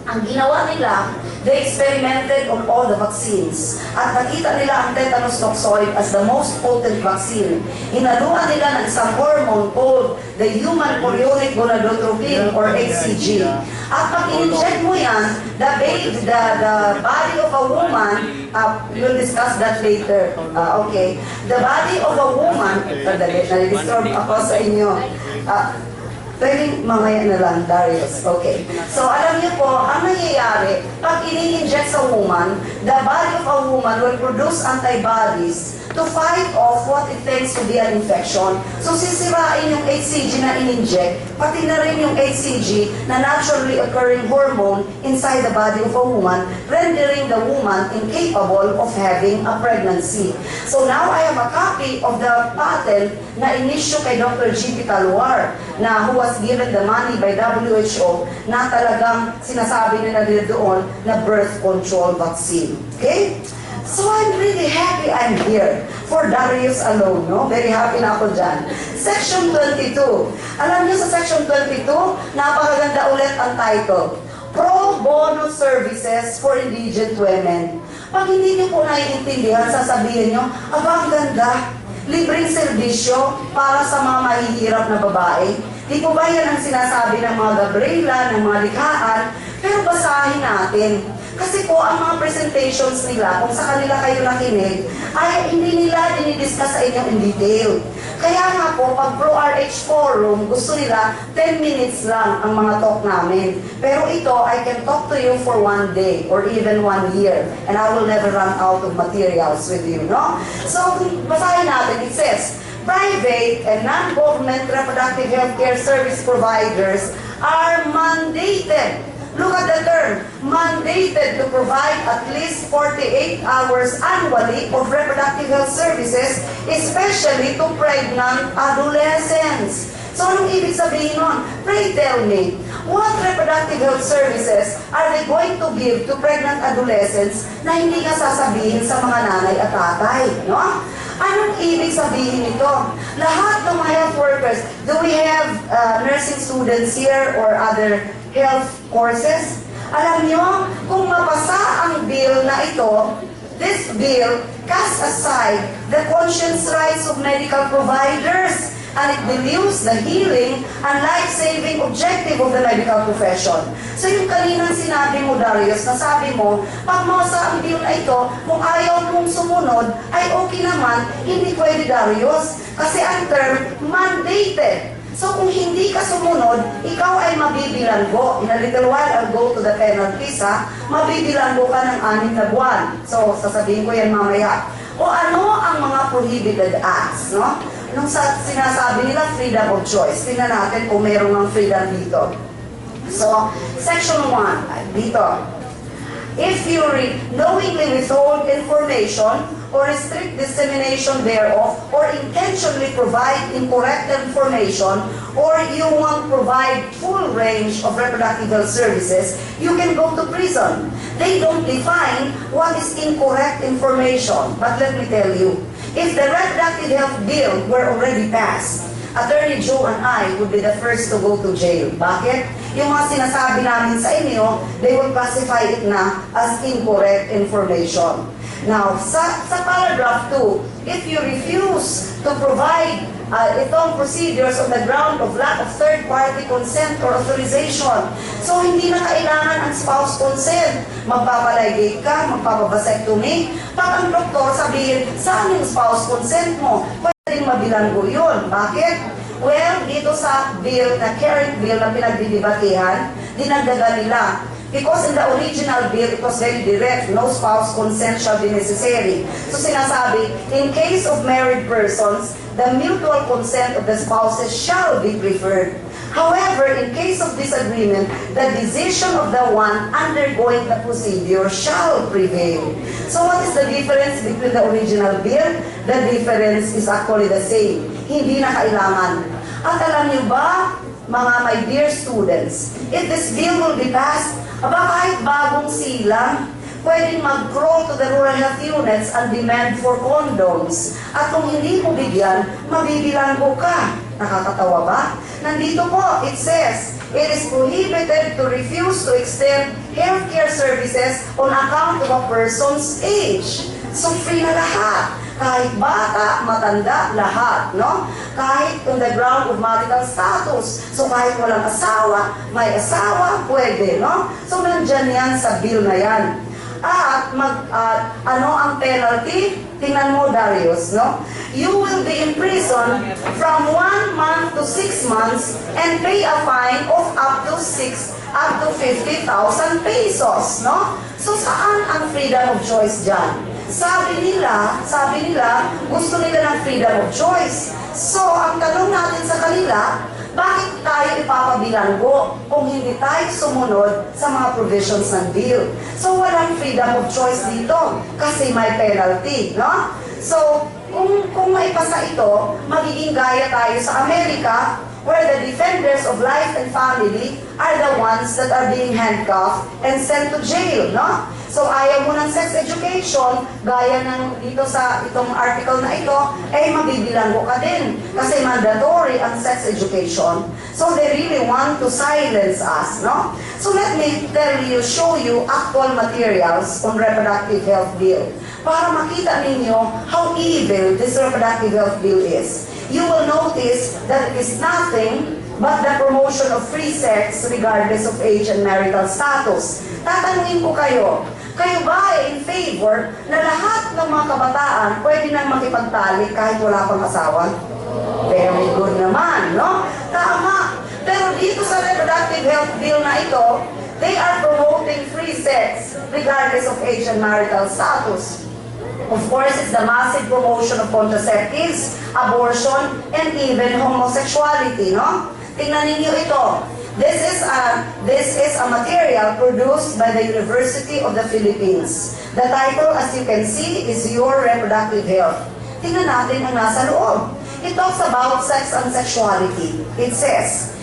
Ang ginawa nila, They experimented on all the vaccines at nakita nila ang tetanus toxoid as the most potent vaccine. Inaluan nila ng isang hormone called the human chorionic gonadotropin or HCG. At pag in-inject mo yan, the body of a woman, we'll discuss that later. Okay. The body of a woman, nare-disturb ako sa inyo. Pwedeng mamaya na lang, Darius. Okay. So, alam niyo po, ang nangyayari, pag ini-inject sa woman, the body of a woman will produce antibodies to fight off what it thinks to be an infection. So, sisirain yung HCG na in-inject, pati na rin yung HCG na naturally occurring hormone inside the body of a woman, rendering the woman incapable of having a pregnancy. So, now I have a copy of the patent na in-issue kay Dr. G.P. Talwar, na who was given the money by WHO, na talagang sinasabi nila doon na birth control vaccine. Okay? So I'm really happy I'm here for Darius alone, no? Very happy na ako dyan. Section 22. Alam niyo sa Section 22, napakaganda ulit ang title. Pro bono services for indigent women. Pag hindi niyo po naiintindihan, sasabihin niyo, aba, ang ganda. Libreng serbisyo para sa mga mahihirap na babae. Di po ba yan ang sinasabi ng mga Gabriela, ng mga likhaan? Pero basahin natin. Kasi po, ang mga presentations nila, kung sa kanila kayo nakinig, ay hindi nila dinidiscuss sa inyo in detail. Kaya nga po, pag Pro-RH Forum, gusto nila 10 minutes lang ang mga talk namin. Pero ito, I can talk to you for 1 day or even 1 year. And I will never run out of materials with you, no? So, basahin natin. It says, private and non-government reproductive healthcare service providers are mandated. Look at the term, mandated to provide at least 48 hours annually of reproductive health services, especially to pregnant adolescents. So, anong ibig sabihin nun? Pray tell me, what reproductive health services are they going to give to pregnant adolescents na hindi nga sasabihin sa mga nanay at tatay, no? Anong ibig sabihin nito? Lahat ng mga health workers, do we have nursing students here or other health courses? Alam nyo, kung mapasa ang bill na ito, this bill casts aside the conscience rights of medical providers and it dilutes the healing and life-saving objective of the medical profession. So yung kaninang sinabi mo, Darius, na sabi mo, pag masa ang bill na ito, kung ayaw mong sumunod, ay okay naman, hindi pwede, Darius. Kasi ang term, mandated. So kung hindi ka sumunod, ikaw ay mabibilanggo. In a little while, I'll go to the penalties, ha? Mabibilanggo ka ng 6 na buwan. So, sasabihin ko yan mamaya. O ano ang mga prohibited acts, no? Nung sinasabi nila freedom of choice, tingnan natin kung meron ng freedom dito. So, Section 1, dito. If you knowingly withhold information or restrict dissemination thereof, or intentionally provide incorrect information, or you won't provide full range of reproductive health services, you can go to prison. They don't define what is incorrect information. But let me tell you, if the reproductive health bill were already passed, Attorney Joe and I would be the first to go to jail. Bakit? Yung mga sinasabi namin sa inyo, they will classify it na as incorrect information. Now, sa paragraph 2, if you refuse to provide itong procedures on the ground of lack of third-party consent or authorization, so hindi na kailangan ang spouse consent. Magpapaligate ka, magpapabasectomy. Pag ang doktor sabihin, saan yung spouse consent mo? Pwedeng mabilanggo yun. Bakit? Well, dito sa bill, na current bill na pinagdidebatehan, dinagdagan nila. Because in the original bill, it was very direct, no spouse consent shall be necessary. So sinasabi, in case of married persons, the mutual consent of the spouses shall be preferred. However, in case of disagreement, the decision of the one undergoing the procedure shall prevail. So what is the difference between the original bill? The difference is actually the same. Hindi na kailangan. At alam niyo ba, mga my dear students, if this bill will be passed, aba kahit bagong silang, pwedeng mag-crawl to the rural health units and demand for condoms. At kung hindi mo bigyan, mabibilanggo ka. Nakakatawa ba? Nandito po, it says, it is prohibited to refuse to extend healthcare services on account of a person's age. So free na lahat. Kahit bata, matanda, lahat, no? Kahit on the ground of marital status. So kahit walang asawa, may asawa, pwede, no? So nandyan yan sa bill na yan. At ano ang penalty? Tingnan mo, Darius, no? You will be in prison from 1 month to 6 months and pay a fine of up to 50,000 pesos, no? So saan ang freedom of choice dyan? Sabi nila, gusto nila ng freedom of choice. So, ang tanong natin sa kanila, bakit tayo ipapabilanggo kung hindi tayo sumunod sa mga provisions ng bill? So, walang freedom of choice dito kasi may penalty, no? So, kung maipasa ito, magiging gaya tayo sa Amerika, where the defenders of life and family are the ones that are being handcuffed and sent to jail, no? So ayaw mo ng sex education, gaya ng dito sa itong article na ito, mabibilanggo ka din. Kasi mandatory ang sex education. So they really want to silence us, no? So let me show you actual materials on reproductive health bill. Para makita ninyo how evil this reproductive health bill is. You will notice that it is nothing but the promotion of free sex regardless of age and marital status. Tatanungin ko kayo ba ay in favor na lahat ng mga kabataan pwede nang makipagtalik kahit wala pang asawa? Very good naman, no? Tama. Pero dito sa reproductive health bill na ito, they are promoting free sex regardless of age and marital status. Of course, it's the massive promotion of contraceptives, abortion, and even homosexuality, no? Tingnan ninyo ito. This is a material produced by the University of the Philippines. The title, as you can see, is Your Reproductive Health. Tingnan natin ang nasa loob. It talks about sex and sexuality. It says,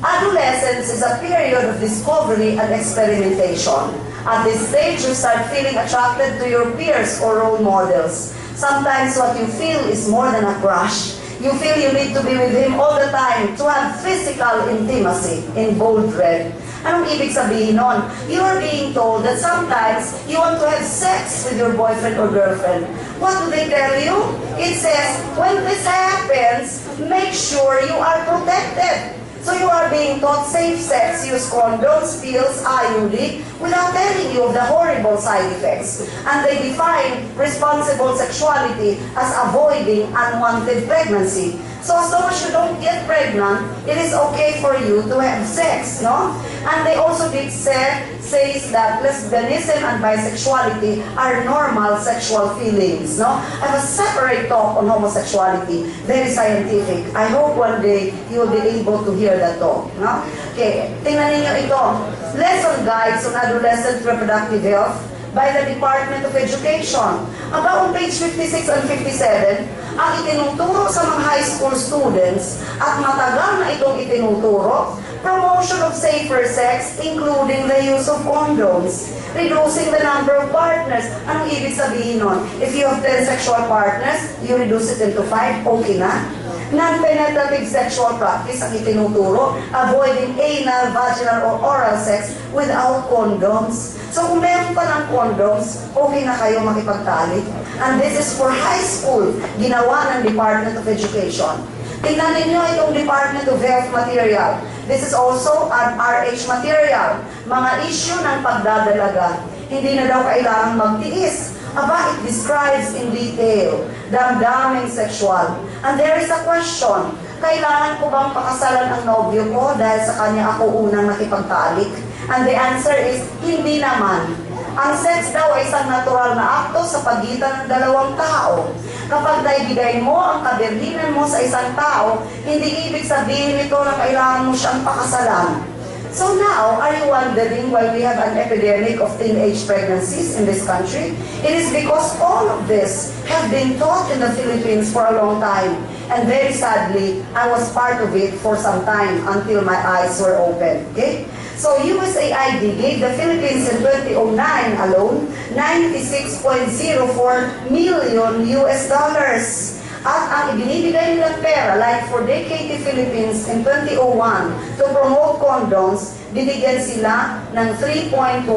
adolescence is a period of discovery and experimentation. At this stage, you start feeling attracted to your peers or role models. Sometimes what you feel is more than a crush. You feel you need to be with him all the time to have physical intimacy, in bold red. Anong ibig sabihin nun? You are being told that sometimes you want to have sex with your boyfriend or girlfriend. What do they tell you? It says, when this happens, make sure you are protected. So you are being taught safe sex, use condoms, pills, IUD, without telling you of the horrible side effects. And they define responsible sexuality as avoiding unwanted pregnancy. So as long as you don't get pregnant, it is okay for you to have sex, no? And they also says that lesbianism and bisexuality are normal sexual feelings, no? I have a separate talk on homosexuality, very scientific. I hope one day you will be able to hear that talk, no? Okay, tingnan ninyo ito. Lesson guides on adolescent reproductive health by the Department of Education. About on page 56 and 57, ang itinuturo sa mga high school students at matagal na itong itinuturo, promotion of safer sex, including the use of condoms, reducing the number of partners. Anong ibig sabihin nun? If you have 10 sexual partners, you reduce it into 5, okay na? Non-penetrative sexual practice ang itinuturo, avoiding anal, vaginal, or oral sex without condoms. So kung meron pa ng condoms, okay na kayo makipagtalik. And this is for high school, ginawa ng Department of Education. Tingnan ninyo itong Department of Health material. This is also an RH material. Mga issue ng pagdadalaga. Hindi na daw kailangang magtiis. Aba, it describes in detail damdaming sexual. And there is a question, kailangan ko bang pakasalan ang nobyo ko dahil sa kanya ako unang nakipagtalik? And the answer is, hindi naman. Ang sex daw ay isang natural na akto sa pagitan ng dalawang tao. Kapag naibigay mo ang kabirhinan mo sa isang tao, hindi ibig sabihin ito na kailangan mo siyang pakasalan. So now, are you wondering why we have an epidemic of teenage pregnancies in this country? It is because all of this have been taught in the Philippines for a long time. And very sadly, I was part of it for some time until my eyes were open. Okay? So USAID gave the Philippines in 2009 alone $96.04 million. At ang ibinibigay nilang pera, like for DKT Philippines in 2001, to promote condoms, binigyan sila ng 3.1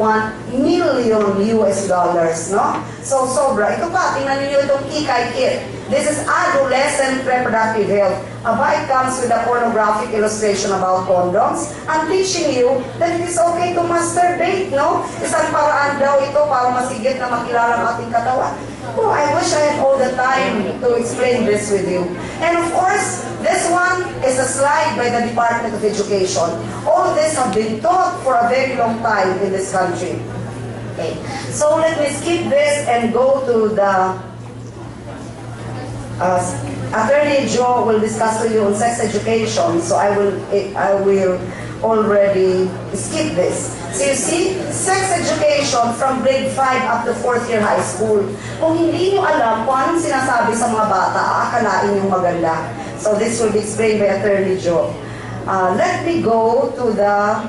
million US dollars, no? So, sobra. Ito pa, tingnan niyo itong Kikay Kit. This is adolescent reproductive health. Aba, it comes with a pornographic illustration about condoms and teaching you that it is okay to masturbate, no? Isang paraan daw ito para masigit na makilala ang ating katawan. Oh, I wish I had all the time to explain this with you. And of course, this one is a slide by the Department of Education. All this have been taught for a very long time in this country. Okay. So let me skip this and go to the Attorney Joe will discuss to you on sex education. So I will already skip this. So you see, sex education from grade 5 up to 4th year high school. Kung hindi nyo alam kung anong sinasabi sa mga bata, aakalain yung maganda. So this will be explained by Attorney Joe. Let me go to the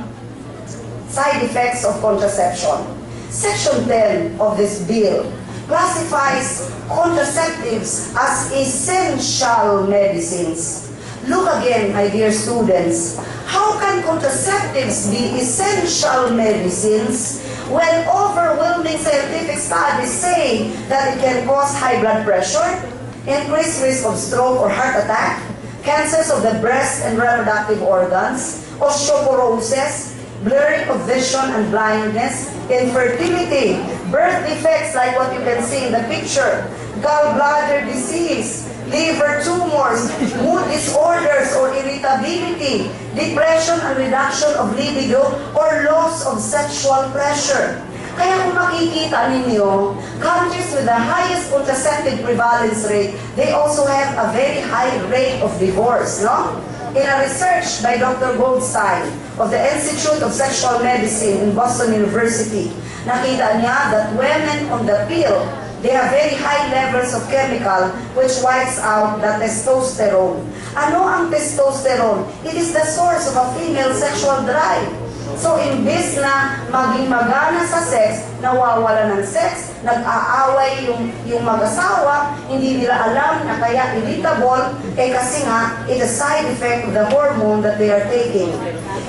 side effects of contraception. Section 10 of this bill classifies contraceptives as essential medicines. Look again, my dear students. How can contraceptives be essential medicines when overwhelming scientific studies say that it can cause high blood pressure, increased risk of stroke or heart attack, cancers of the breast and reproductive organs, osteoporosis, blurring of vision and blindness, infertility, birth defects like what you can see in the picture, gallbladder disease, liver tumors, mood disorders or irritability, depression and reduction of libido or loss of sexual pleasure. Kaya kung makikita ninyo, countries with the highest contraceptive prevalence rate, they also have a very high rate of divorce, no? In a research by Dr. Goldstein of the Institute of Sexual Medicine in Boston University, nakita niya that women on the pill, they have very high levels of chemical which wipes out the testosterone. Ano ang testosterone? It is the source of a female sexual drive. So, imbis na maging magana sa sex, nawawala ng sex, nag-aaway yung mag-asawa, hindi nila alam na kaya irritable, kasi nga, it's a side effect of the hormone that they are taking.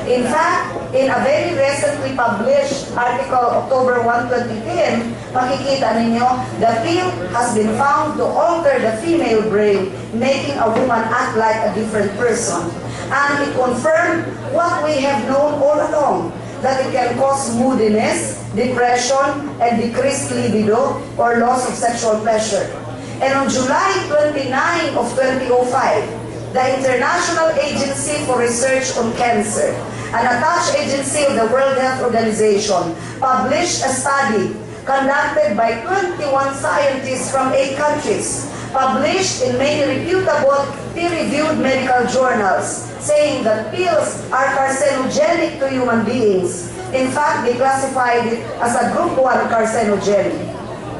In fact, in a very recently published article, October 1, 2010, makikita ninyo, the pill has been found to alter the female brain, making a woman act like a different person. And it confirmed what we have known all along, that it can cause moodiness, depression, and decreased libido or loss of sexual pleasure. And on July 29 of 2005, the International Agency for Research on Cancer, an attached agency of the World Health Organization, published a study conducted by 21 scientists from 8 countries, published in many reputable peer-reviewed medical journals, saying that pills are carcinogenic to human beings. In fact, they classified it as a group 1 carcinogen.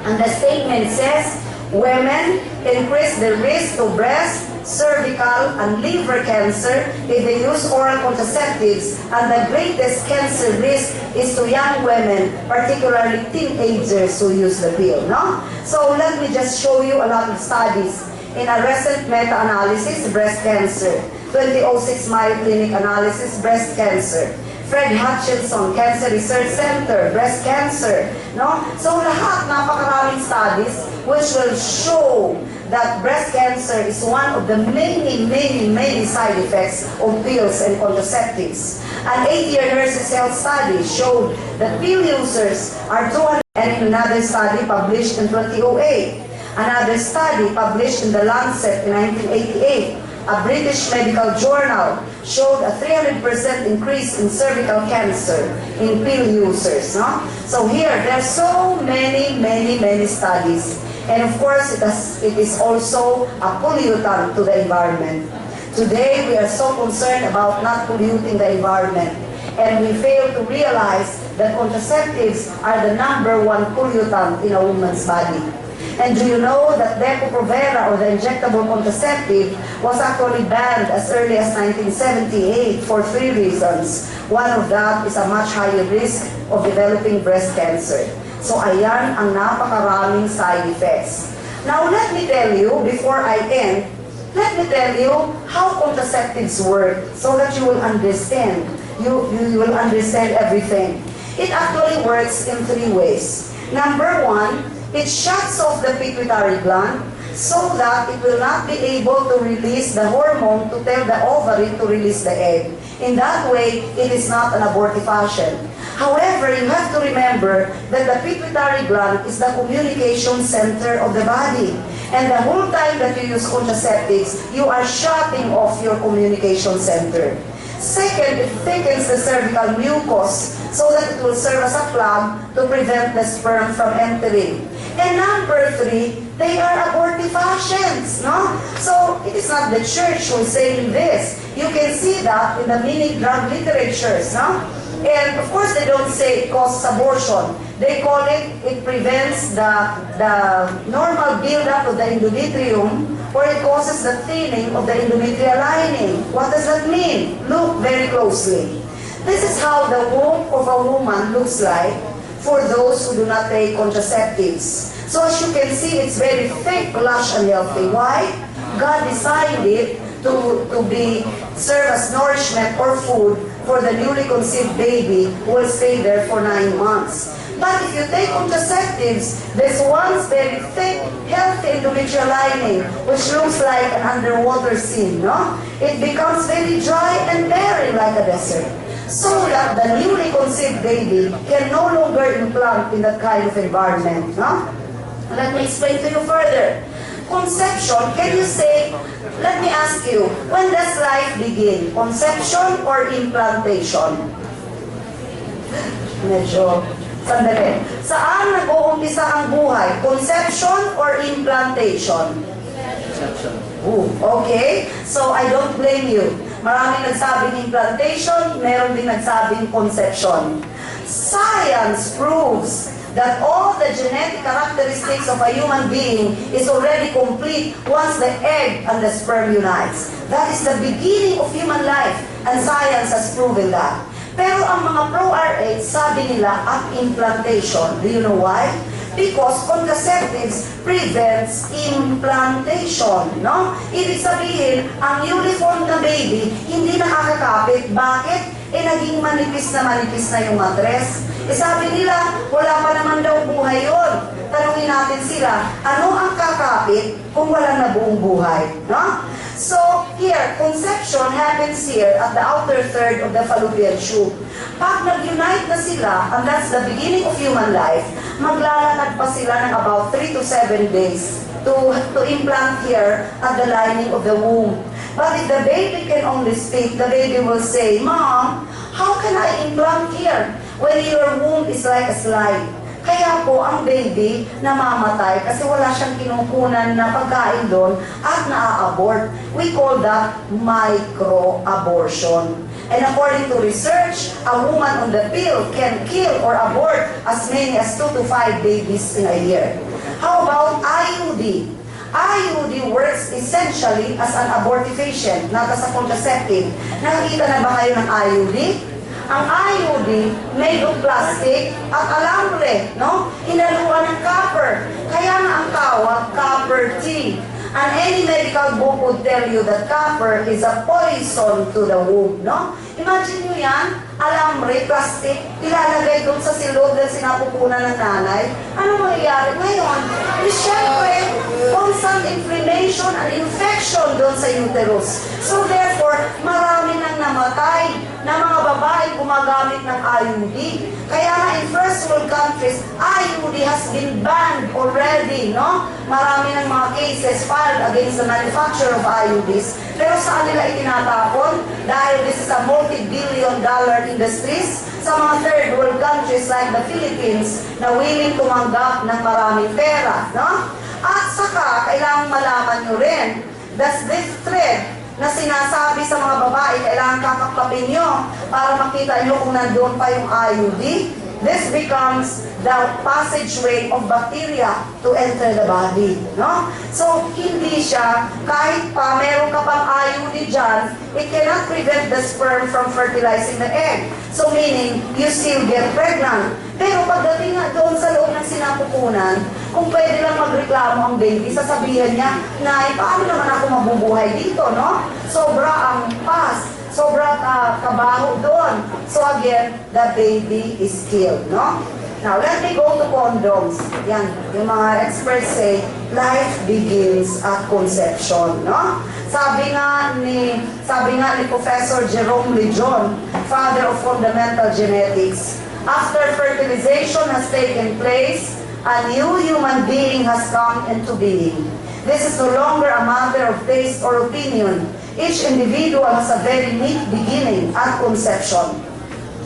And the statement says, women increase the risk to breast, cervical, and liver cancer if they use oral contraceptives, and the greatest cancer risk is to young women, particularly teenagers who use the pill, no? So let me just show you a lot of studies. In a recent meta-analysis, breast cancer, 2006 Mayo Clinic analysis, breast cancer, Fred Hutchinson Cancer Research Center, breast cancer, no? So lahat, napakaraming studies which will show that breast cancer is one of the many side effects of pills and contraceptives. An 8-year nurses' health study showed that pill users are 200, and in another study published in 2008, another study published in The Lancet in 1988, a British medical journal, showed a 300% increase in cervical cancer in pill users. No? So here, there are so many studies. And of course, it is also a pollutant to the environment. Today, we are so concerned about not polluting the environment. And we fail to realize that contraceptives are the #1 pollutant in a woman's body. And do you know that depo-provera, or the injectable contraceptive, was actually banned as early as 1978 for 3 reasons. One of that is a much higher risk of developing breast cancer. So ayan ang napakaraming side effects. Now, let me tell you, before I end, let me tell you how contraceptives work so that you will understand. You will understand everything. It actually works in 3 ways. Number 1, it shuts off the pituitary gland so that it will not be able to release the hormone to tell the ovary to release the egg. In that way, it is not an abortifacient. However, you have to remember that the pituitary gland is the communication center of the body. And the whole time that you use contraceptives, you are shutting off your communication center. Second, it thickens the cervical mucus so that it will serve as a plug to prevent the sperm from entering. And number 3, they are abortifacients, no? So, it is not the church who is saying this. You can see that in the many drug literatures, no? And of course, they don't say it causes abortion. They call it prevents the normal buildup of the endometrium, or it causes the thinning of the endometrial lining. What does that mean? Look very closely. This is how the womb of a woman looks like for those who do not take contraceptives. So as you can see, it's very thick, lush, and healthy. Why? God designed it to be serve as nourishment or food for the newly conceived baby who will stay there for 9 months. But if you take contraceptives, this once very thick, healthy endometrial lining, which looks like an underwater scene, no? It becomes very dry and barren like a desert. So that the newly conceived baby can no longer implant in that kind of environment, no? Let me explain to you further. Conception, can you say, let me ask you, when does life begin? Conception or implantation? Medyo, sandali. Saan nag-uumpisa ang buhay? Conception or implantation? Conception. Okay. So, I don't blame you. Maraming nagsabing implantation, meron din nagsabing conception. Science proves that all the genetic characteristics of a human being is already complete once the egg and the sperm unites. That is the beginning of human life, and science has proven that. Pero ang mga pro-RA, sabi nila at implantation. Do you know why? Because contraceptives prevents implantation, no? Ibig sabihin, ang newly formed na baby, hindi nakakakapit. Bakit? Naging manipis na yung matres. Sabi nila, wala pa naman daw buhay yun. Tanungin natin sila, ano ang kakapit kung wala na buong buhay? No? So, here, conception happens here at the outer third of the fallopian tube. Pag nag-unite na sila, and that's the beginning of human life, maglalakad pa sila ng about 3 to 7 days to implant here at the lining of the womb. But if the baby can only speak, the baby will say, Mom, how can I implant here when your womb is like a slide? Kaya po ang baby namamatay kasi wala siyang kinukunan na pagkain doon at naa-abort. We call that micro-abortion. And according to research, a woman on the pill can kill or abort as many as 2 to 5 babies in a year. How about IUD? IUD works essentially as an abortifacient, not as a contraceptive. Nakikita na ba kayo ng IUD? Ang IUD, made of plastic at alambre, no? Hinaluan ng copper. Kaya nga ang tawag, copper tea. And any medical book would tell you that copper is a poison to the womb, no? Imagine nyo yan, alambre, plastic, ilalagay doon sa silog dahil sinapupunan ng nanay. Ano mangyayari ngayon? Siyempre, constant inflammation and infection doon sa uterus. So therefore, marami nang namatay na mga babae gumagamit ng IUD. Kaya nga in first world countries, IUD has been banned already, no? Marami ng mga cases filed against the manufacturer of IUDs. Pero saan nila itinatapon? Dahil this is a multi-billion-dollar industries sa mga third world countries like the Philippines na willing tumanggap ng maraming pera, no? At saka, kailangan malaman nyo rin, that's this thread na sinasabi sa mga babae, kailangan kakaklapin nyo para makita nyo kung nandoon pa yung IUD. this becomes the passageway of bacteria to enter the body, no? So, hindi siya, kahit pa meron ka pang iodine dyan, it cannot prevent the sperm from fertilizing the egg. So, meaning, you still get pregnant. Pero pagdating nga doon sa loob ng sinapupunan, kung pwede lang magreklamo ang baby, sasabihan niya, Nay, paano naman ako mabubuhay dito, no? Sobra ang sobrang kabaho doon. So again, the baby is killed, no? Now, let me go to condoms. Yan, yung mga experts say, life begins at conception, no? Sabi nga ni Professor Jerome Lejon, father of fundamental genetics, after fertilization has taken place, a new human being has come into being. This is no longer a matter of taste or opinion. Each individual has a very neat beginning at conception.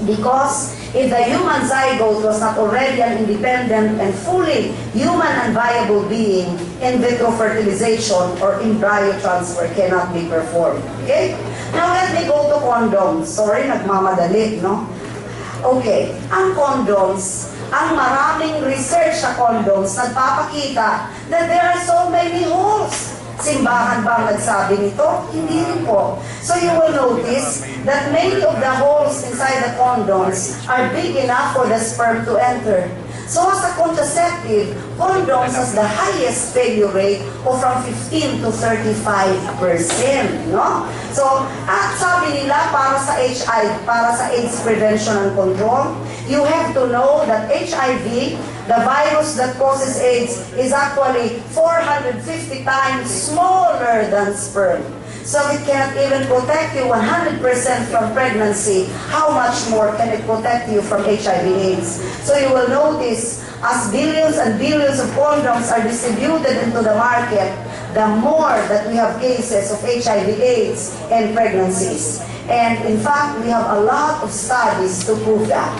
Because if the human zygote was not already an independent and fully human and viable being, in vitro fertilization or embryo transfer cannot be performed. Okay? Now let me go to condoms. Sorry, nagmamadali, no? Okay, ang condoms, ang maraming research sa condoms nagpapakita that there are so many holes. Simbahan ba ang nagsabi nito? Hindi rin po. So you will notice that many of the holes inside the condoms are big enough for the sperm to enter. So as a contraceptive, condoms has the highest failure rate of from 15 to 35%, no? So, at sabi nila para sa HIV, para sa AIDS prevention and control, you have to know that HIV, the virus that causes AIDS, is actually 450 times smaller than sperm. So it cannot even protect you 100% from pregnancy. How much more can it protect you from HIV/AIDS? So you will notice, as billions and billions of condoms are distributed into the market, the more that we have cases of HIV/AIDS and pregnancies. And in fact, we have a lot of studies to prove that.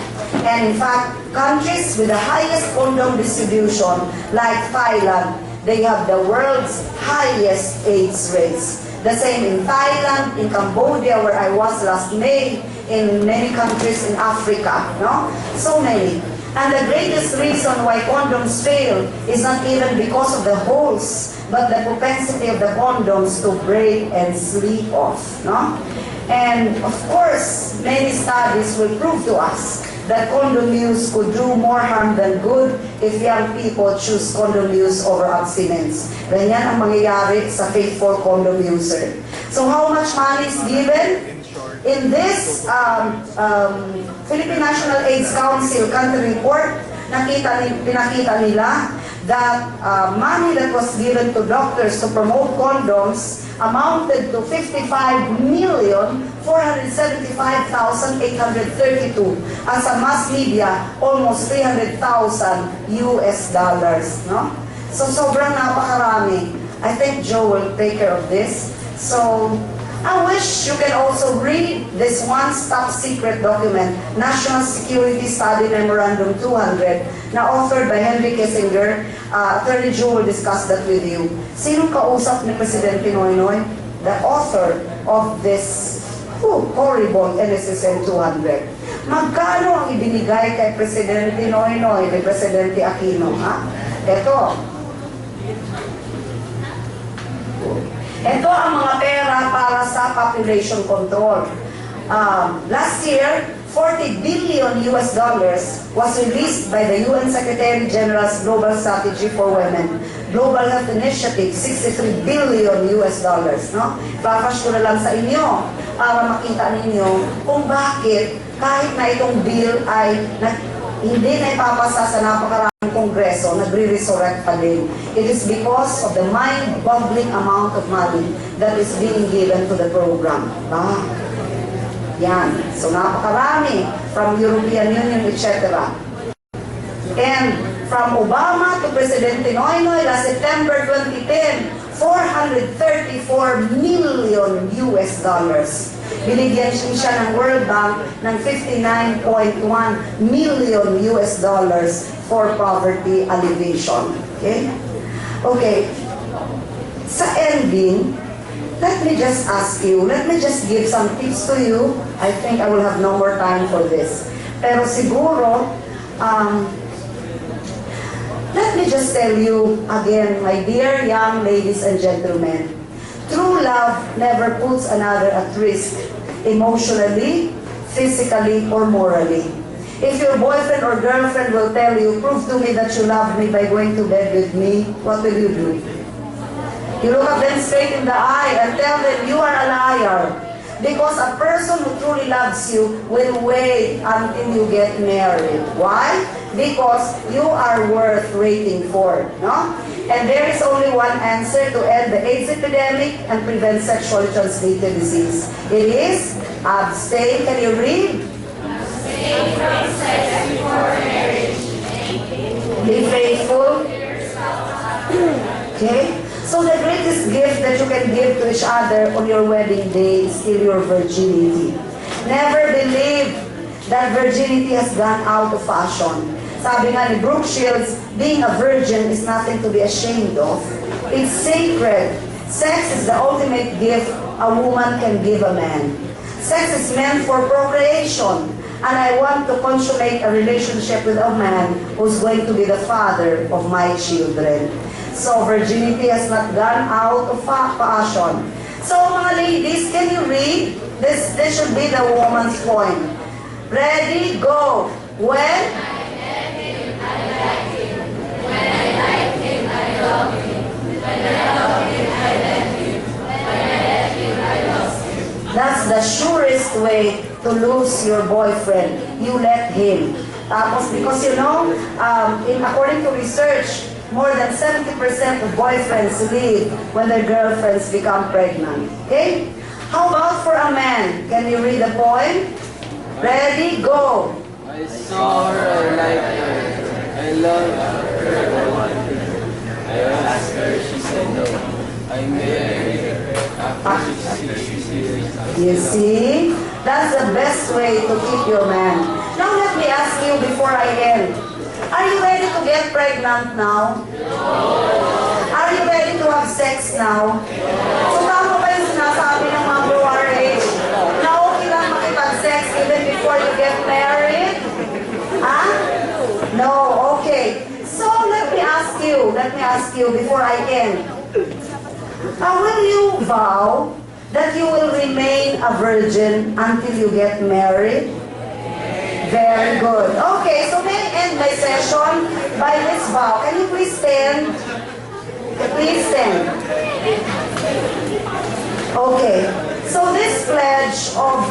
And in fact, countries with the highest condom distribution, like Thailand, they have the world's highest AIDS rates. The same in Thailand, in Cambodia, where I was last May, in many countries in Africa, no? So many. And the greatest reason why condoms fail is not even because of the holes, but the propensity of the condoms to break and slip off, no? And of course, many studies will prove to us that condom use could do more harm than good if young people choose condom use over abstinence. Ganyan ang mangyayari sa faithful condom user. So how much money is given? In this Philippine National AIDS Council country report, pinakita nila that money that was given to doctors to promote condoms amounted to 55,475,832. As a mass media, almost $300,000 US, no? So sobrang napakarami. I think Joe will take care of this. So I wish you can also read this one-stop secret document, National Security Study Memorandum 200, na authored by Henry Kissinger. Attorney Joe will discuss that with you. Sinong kausap ni Presidente Noynoy? The author of this horrible NSSN 200. Magkano ang ibinigay kay Presidente Noynoy, ni Presidente Aquino, ha? Ito ang mga pera para sa population control. Last year, $40 billion US was released by the UN Secretary General's Global Strategy for Women. Global Health Initiative, $63 billion US, no? Papash ko na lang sa inyo para makita ninyo kung bakit kahit na itong bill ay hindi na ipapasa sa napakaraming kongreso, nagre-resurrect pa din. It is because of the mind-boggling amount of money that is being given to the program. Yan. So napakarami from European Union, etc. And from Obama to Presidente Noynoy last September 2010, $434 million US. Binigyan siya ng World Bank ng $59.1 million US for poverty alleviation. Okay? Okay. Sa ending, let me just ask you, let me just give some tips to you. I think I will have no more time for this. Pero siguro, Um, Let me just tell you again, my dear young ladies and gentlemen, true love never puts another at risk, emotionally, physically, or morally. If your boyfriend or girlfriend will tell you, prove to me that you love me by going to bed with me, what will you do? You look at them straight in the eye and tell them you are a liar. Because a person who truly loves you will wait until you get married. Why? Because you are worth waiting for. No? And there is only one answer to end the AIDS epidemic and prevent sexually transmitted disease. It is abstain. Can you read? Abstain from sex before marriage. Be faithful. Okay? So the greatest gift that you can give to each other on your wedding day is still your virginity. Never believe that virginity has gone out of fashion. Sabi nga ni Brooke Shields, being a virgin is nothing to be ashamed of. It's sacred. Sex is the ultimate gift a woman can give a man. Sex is meant for procreation. And I want to consummate a relationship with a man who's going to be the father of my children. So virginity has not gone out of fashion. So mga ladies, can you read? This should be the woman's point. Ready, go. When? I met him, I liked him. When I liked him, I loved him. When I loved him, I left him. When I left him, I lost him. That's the surest way to lose your boyfriend. You let him. Tapos, because you know, according to research, more than 70% of boyfriends leave when their girlfriends become pregnant. Okay? How about for a man? Can you read the poem? Ready, go. I saw her, I liked her, I loved her, I wanted her. I asked her, she said no. I married her after 6 years. You see? That's the best way to keep your man. Now let me ask you before I end. Are you ready to get pregnant now? Are you ready to have sex now? So tama ba yung sinasabi ng mga brewery na okay lang makipag-sex even before you get married? Huh? No, okay. So let me ask you before I end. Will you vow that you will remain a virgin until you get married? Very good. Okay, so may I end my session by this vow. Can you please stand? Please stand. Okay. So this pledge of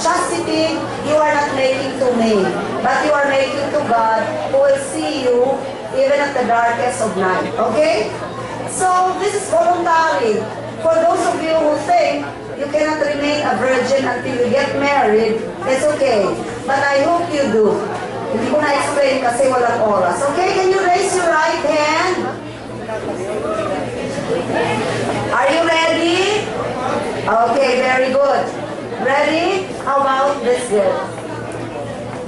chastity, you are not making to me, but you are making to God, who will see you even at the darkest of night. Okay? So this is voluntary. For those of you who think you cannot remain a virgin until you get married, it's okay. But I hope you do. Hindi ko na-explain kasi walang oras. Okay, can you raise your right hand? Are you ready? Okay, very good. Ready? How about this girl?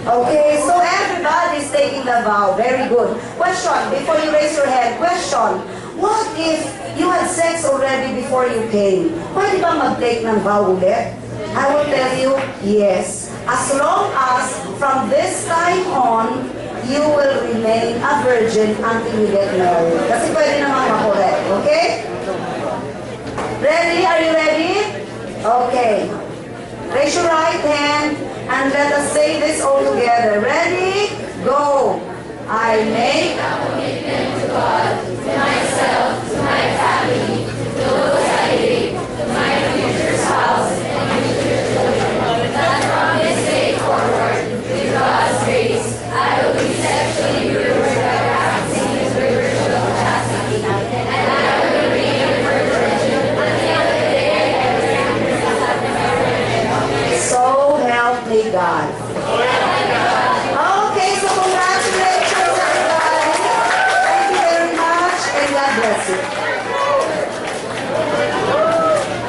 Okay, so everybody is taking the vow. Very good. Question, before you raise your hand, question. What if you had sex already before you came? Pwede ba mag-take ng vow ulit? I will tell you, yes. As long as from this time on, you will remain a virgin until you get married. Kasi pwede naman makorek, okay? Ready? Are you ready? Okay. Raise your right hand and let us say this all together. Ready? Go. I make A commitment to God, to myself, to my family,